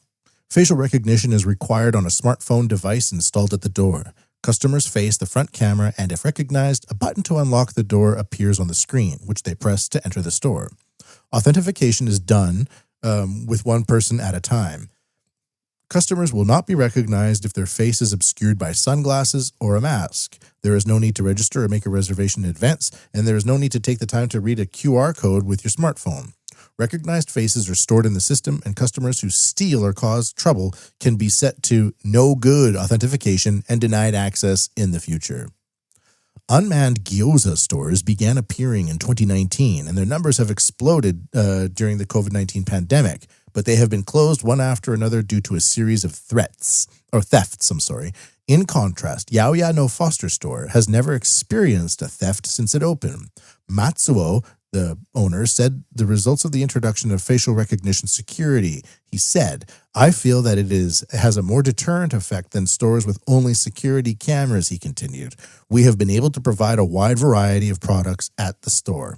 facial recognition is required on a smartphone device installed at the door. Customers face the front camera, and if recognized, a button to unlock the door appears on the screen, which they press to enter the store. Authentication is done with one person at a time. Customers will not be recognized if their face is obscured by sunglasses or a mask. There is no need to register or make a reservation in advance, and there is no need to take the time to read a QR code with your smartphone. Recognized faces are stored in the system, and customers who steal or cause trouble can be set to no good authentication and denied access in the future. Unmanned gyoza stores began appearing in 2019, and their numbers have exploded during the COVID-19 pandemic, but they have been closed one after another due to a series of thefts. In contrast, Yaoya no Foster store has never experienced a theft since it opened. Matsuo, the owner, said the results of the introduction of facial recognition security. He said, I feel that it has a more deterrent effect than stores with only security cameras, he continued. We have been able to provide a wide variety of products at the store.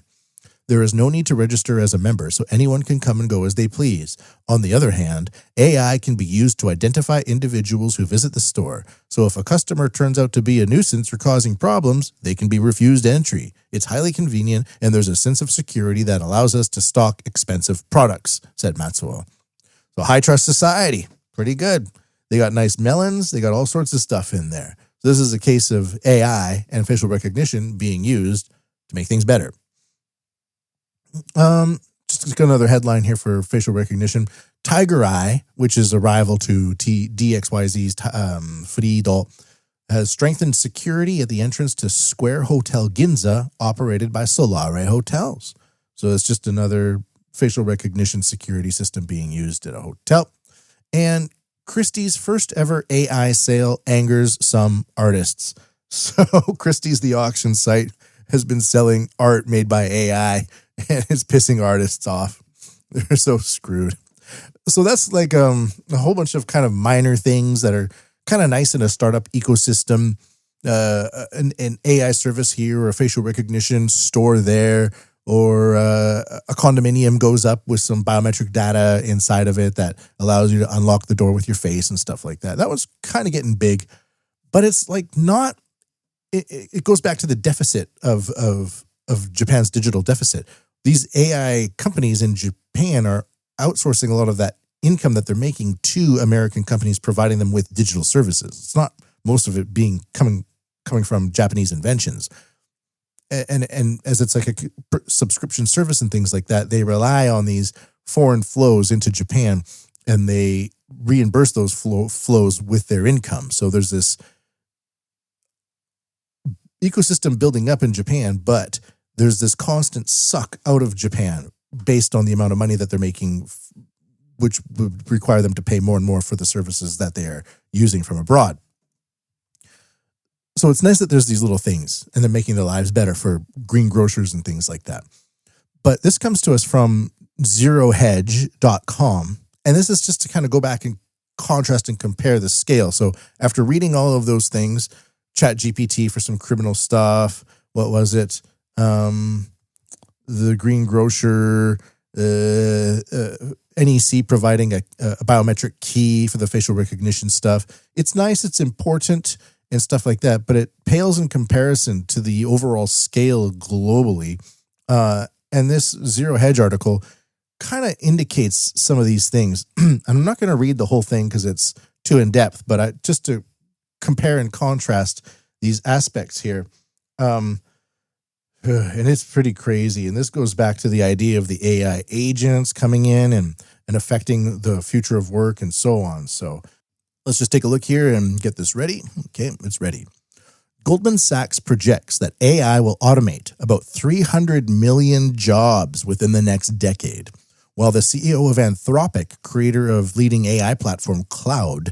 There is no need to register as a member, so anyone can come and go as they please. On the other hand, AI can be used to identify individuals who visit the store. So if a customer turns out to be a nuisance or causing problems, they can be refused entry. It's highly convenient, and there's a sense of security that allows us to stock expensive products, said Matsuo. So high trust society, pretty good. They got nice melons. They got all sorts of stuff in there. So this is a case of AI and facial recognition being used to make things better. Just another headline here for facial recognition. Tiger Eye, which is a rival to DXYZ's Friedel, has strengthened security at the entrance to Square Hotel Ginza, operated by Solare Hotels. So it's just another facial recognition security system being used at a hotel. And Christie's first ever AI sale angers some artists. So Christie's, the auction site, has been selling art made by AI, and it's pissing artists off. They're so screwed. So that's like a whole bunch of kind of minor things that are kind of nice in a startup ecosystem. An AI service here, or a facial recognition store there, or a condominium goes up with some biometric data inside of it that allows you to unlock the door with your face and stuff like that. That was kind of getting big, but it's like not. It goes back to the deficit of Japan's digital deficit. These AI companies in Japan are outsourcing a lot of that income that they're making to American companies, providing them with digital services. It's not most of it coming from Japanese inventions. And as it's like a subscription service and things like that, they rely on these foreign flows into Japan, and they reimburse those flows with their income. So there's this ecosystem building up in Japan, but there's this constant suck out of Japan based on the amount of money that they're making, which would require them to pay more and more for the services that they are using from abroad. So it's nice that there's these little things, and they're making their lives better for greengrocers and things like that. But this comes to us from zerohedge.com. And this is just to kind of go back and contrast and compare the scale. So after reading all of those things, Chat GPT for some criminal stuff. What was it? The greengrocer, NEC providing a biometric key for the facial recognition stuff. It's nice, it's important, and stuff like that, but it pales in comparison to the overall scale globally. And this Zero Hedge article kind of indicates some of these things. I'm not going to read the whole thing because it's too in depth, but just to compare and contrast these aspects here. And it's pretty crazy. And this goes back to the idea of the AI agents coming in and affecting the future of work and so on. So let's just take a look here and get this ready. Okay, it's ready. Goldman Sachs projects that AI will automate about 300 million jobs within the next decade, while the CEO of Anthropic, creator of leading AI platform Claude,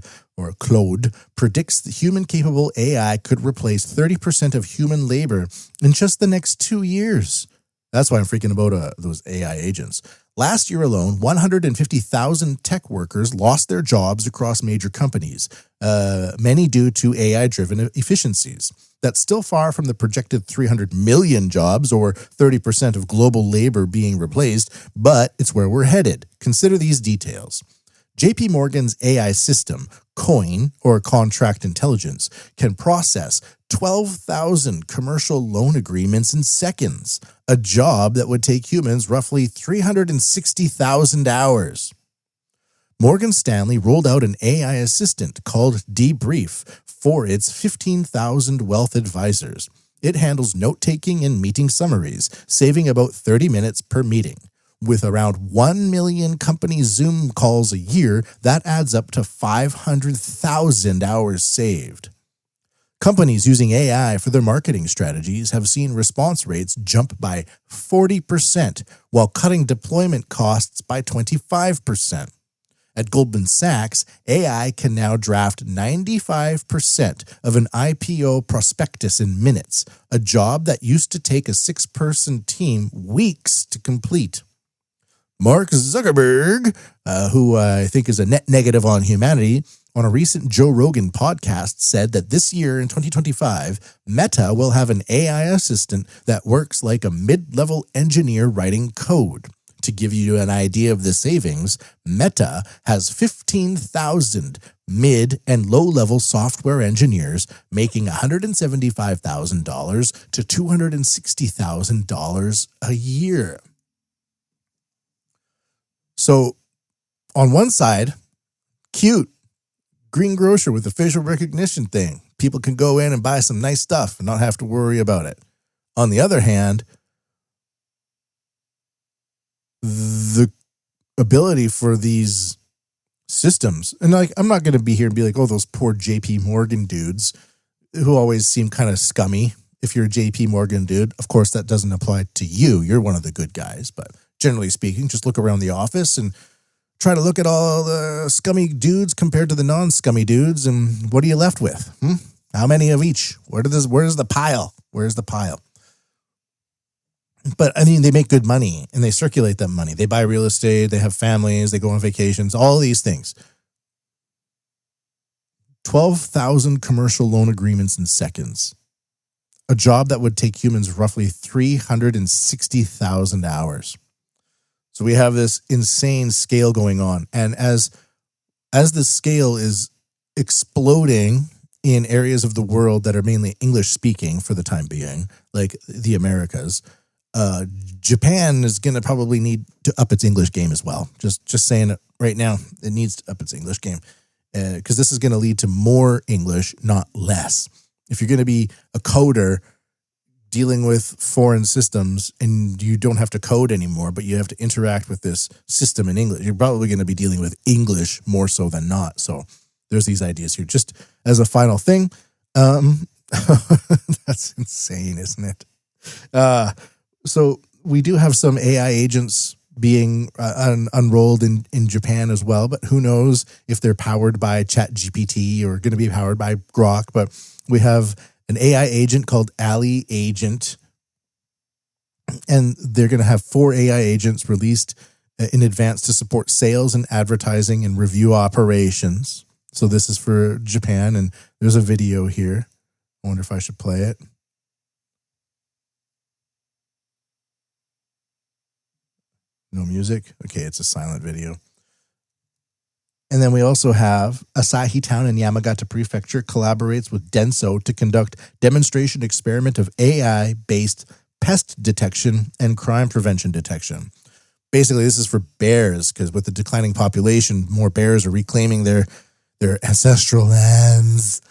predicts that human-capable AI could replace 30% of human labor in just the next 2 years. That's why I'm freaking about those AI agents. Last year alone, 150,000 tech workers lost their jobs across major companies, many due to AI-driven efficiencies. That's still far from the projected 300 million jobs, or 30% of global labor being replaced, but it's where we're headed. Consider these details. JP Morgan's AI system, COIN, or Contract Intelligence, can process 12,000 commercial loan agreements in seconds, a job that would take humans roughly 360,000 hours. Morgan Stanley rolled out an AI assistant called Debrief for its 15,000 wealth advisors. It handles note-taking and meeting summaries, saving about 30 minutes per meeting. With around 1 million company Zoom calls a year, that adds up to 500,000 hours saved. Companies using AI for their marketing strategies have seen response rates jump by 40%, while cutting deployment costs by 25%. At Goldman Sachs, AI can now draft 95% of an IPO prospectus in minutes, a job that used to take a 6-person team weeks to complete. Mark Zuckerberg, who I think is a net negative on humanity, on a recent Joe Rogan podcast said that this year in 2025, Meta will have an AI assistant that works like a mid-level engineer writing code. To give you an idea of the savings, Meta has 15,000 mid and low-level software engineers making $175,000 to $260,000 a year. So on one side, cute, green grocer with the facial recognition thing. People can go in and buy some nice stuff and not have to worry about it. On the other hand, the ability for these systems, and like, I'm not going to be here and be like, oh, those poor JP Morgan dudes who always seem kind of scummy. If you're a JP Morgan dude, of course, that doesn't apply to you. You're one of the good guys, but generally speaking, just look around the office and try to look at all the scummy dudes compared to the non-scummy dudes, and what are you left with? How many of each? Where's the pile? Where's the pile? But I mean, they make good money and they circulate that money. They buy real estate, they have families, they go on vacations, all these things. 12,000 commercial loan agreements in seconds. A job that would take humans roughly 360,000 hours. So we have this insane scale going on. And as the scale is exploding in areas of the world that are mainly English speaking for the time being, like the Americas, Japan is going to probably need to up its English game as well. Just saying it right now, it needs to up its English game because this is going to lead to more English, not less. If you're going to be a coder dealing with foreign systems and you don't have to code anymore, but you have to interact with this system in English, you're probably going to be dealing with English more so than not. So there's these ideas here. Just as a final thing, that's insane, isn't it? So we do have some AI agents being unrolled in Japan as well, but who knows if they're powered by ChatGPT or going to be powered by Grok. But we have an AI agent called Ali Agent, and they're going to have 4 AI agents released in advance to support sales and advertising and review operations. So this is for Japan, and there's a video here. I wonder if I should play it. No music? Okay, it's a silent video. And then we also have Asahi Town in Yamagata Prefecture collaborates with Denso to conduct demonstration experiment of AI-based pest detection and crime prevention detection. Basically, this is for bears because with the declining population, more bears are reclaiming their ancestral lands.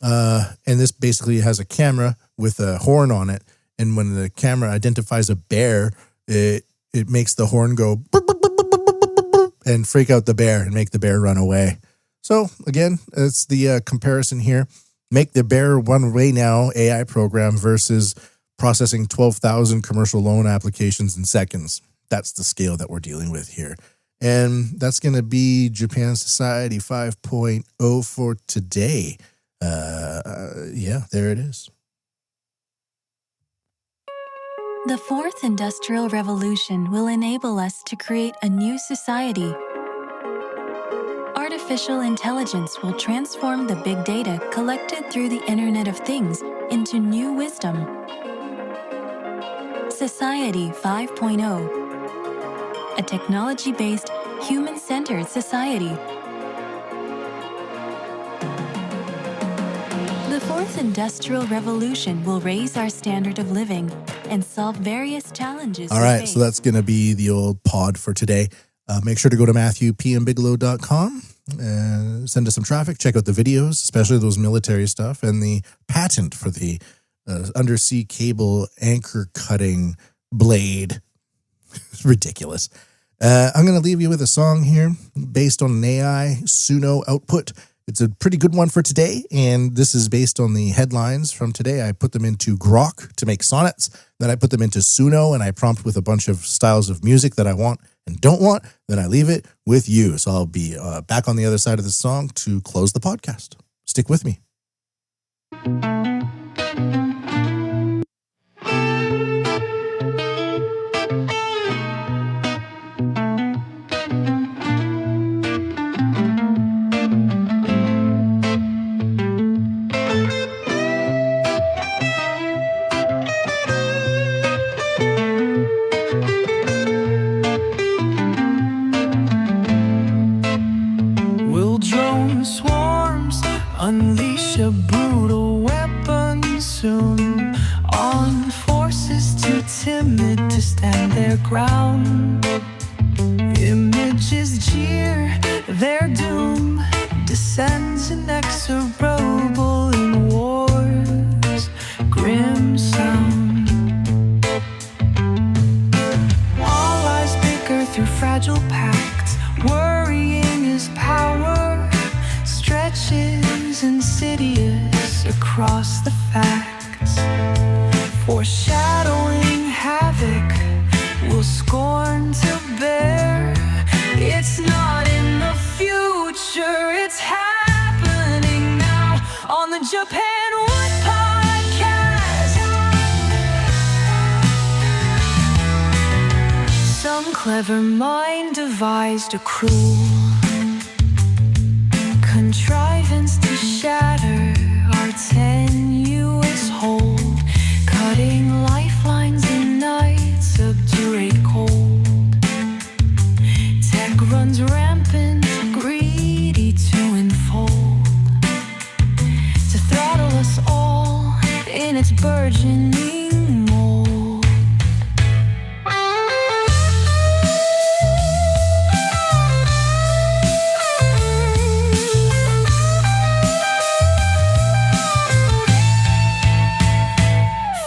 And this basically has a camera with a horn on it. And when the camera identifies a bear, it makes the horn go and freak out the bear and make the bear run away. So again, it's the comparison here. Make the bear run away now AI program versus processing 12,000 commercial loan applications in seconds. That's the scale that we're dealing with here. And that's going to be Japan Society 5.0 for today. Yeah, there it is. The fourth industrial revolution will enable us to create a new society. Artificial intelligence will transform the big data collected through the Internet of Things into new wisdom. Society 5.0, a technology-based, human-centered society. The fourth industrial revolution will raise our standard of living and solve various challenges. All right, so that's going to be the old pod for today. Make sure to go to MatthewPMBigelow.com and send us some traffic. Check out the videos, especially those military stuff, and the patent for the undersea cable anchor cutting blade. It's ridiculous. I'm going to leave you with a song here based on an AI Suno output. It's a pretty good one for today, and this is based on the headlines from today. I put them into Grok to make sonnets, then I put them into Suno, and I prompt with a bunch of styles of music that I want and don't want, then I leave it with you. So I'll be back on the other side of the song to close the podcast. Stick with me. Unleash a brutal weapon soon on forces too timid to stand their ground. Images jeer their doom, descends inexorable in war's grim sound. All eyes bicker through fragile pacts, worrying is power, stretches insidious across the facts, foreshadowing havoc we'll scorn to bear. It's not in the future, it's happening now on the Japan Wood Podcast. Some clever mind devised a cruel contrivance to shatter our tenuous hold, cutting lifelines in nights obdurate cold. Tech runs rampant, greedy to enfold, to throttle us all in its burgeoning mold.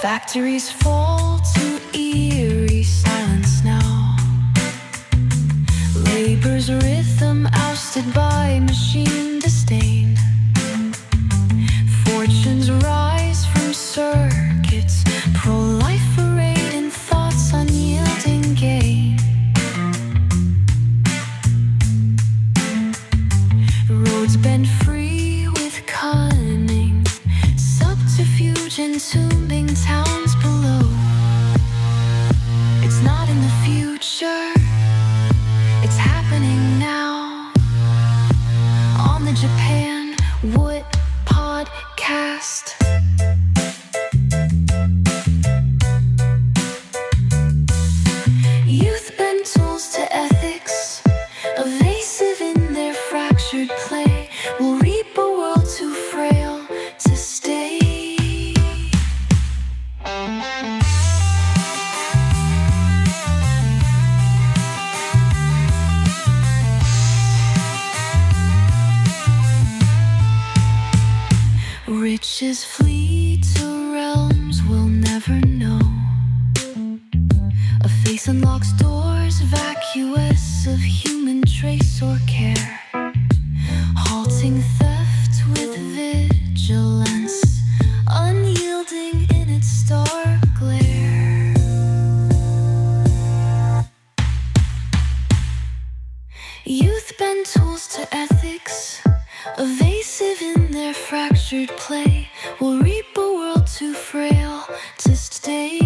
Factories fall to eerie silence now. Labor's rhythm ousted by machine disdain. Fortunes rise from circuits, proliferate in thoughts unyielding gain. Roads bend free with cunning, subterfuge entombing towns below. It's not in the future, it's happening now on the Japan Wood Podcast. Youth bend tools to ethics, evasive in their fractured play, will reap a world too frail to stay. Riches flee to realms Peace unlocks doors, vacuous of human trace or care, halting theft with vigilance, unyielding in its stark glare. Youth bend tools to ethics, evasive in their fractured play, will reap a world too frail to stay.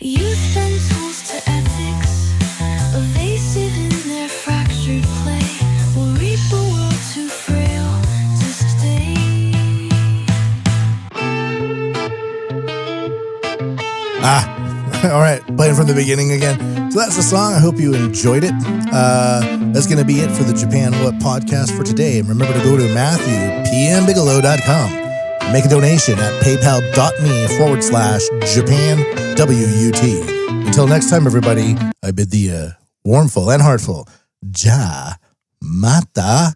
Youth bend tools to ethics, evasive in their fractured play, will reap a world too frail to stay. All right, playing from the beginning again. So that's the song. I hope you enjoyed it. That's going to be it for the Japan What podcast for today. And remember to go to MatthewPMBigelow.com. Make a donation at paypal.me/JapanWUT. Until next time, everybody, I bid thee warmful and heartful Ja Mata.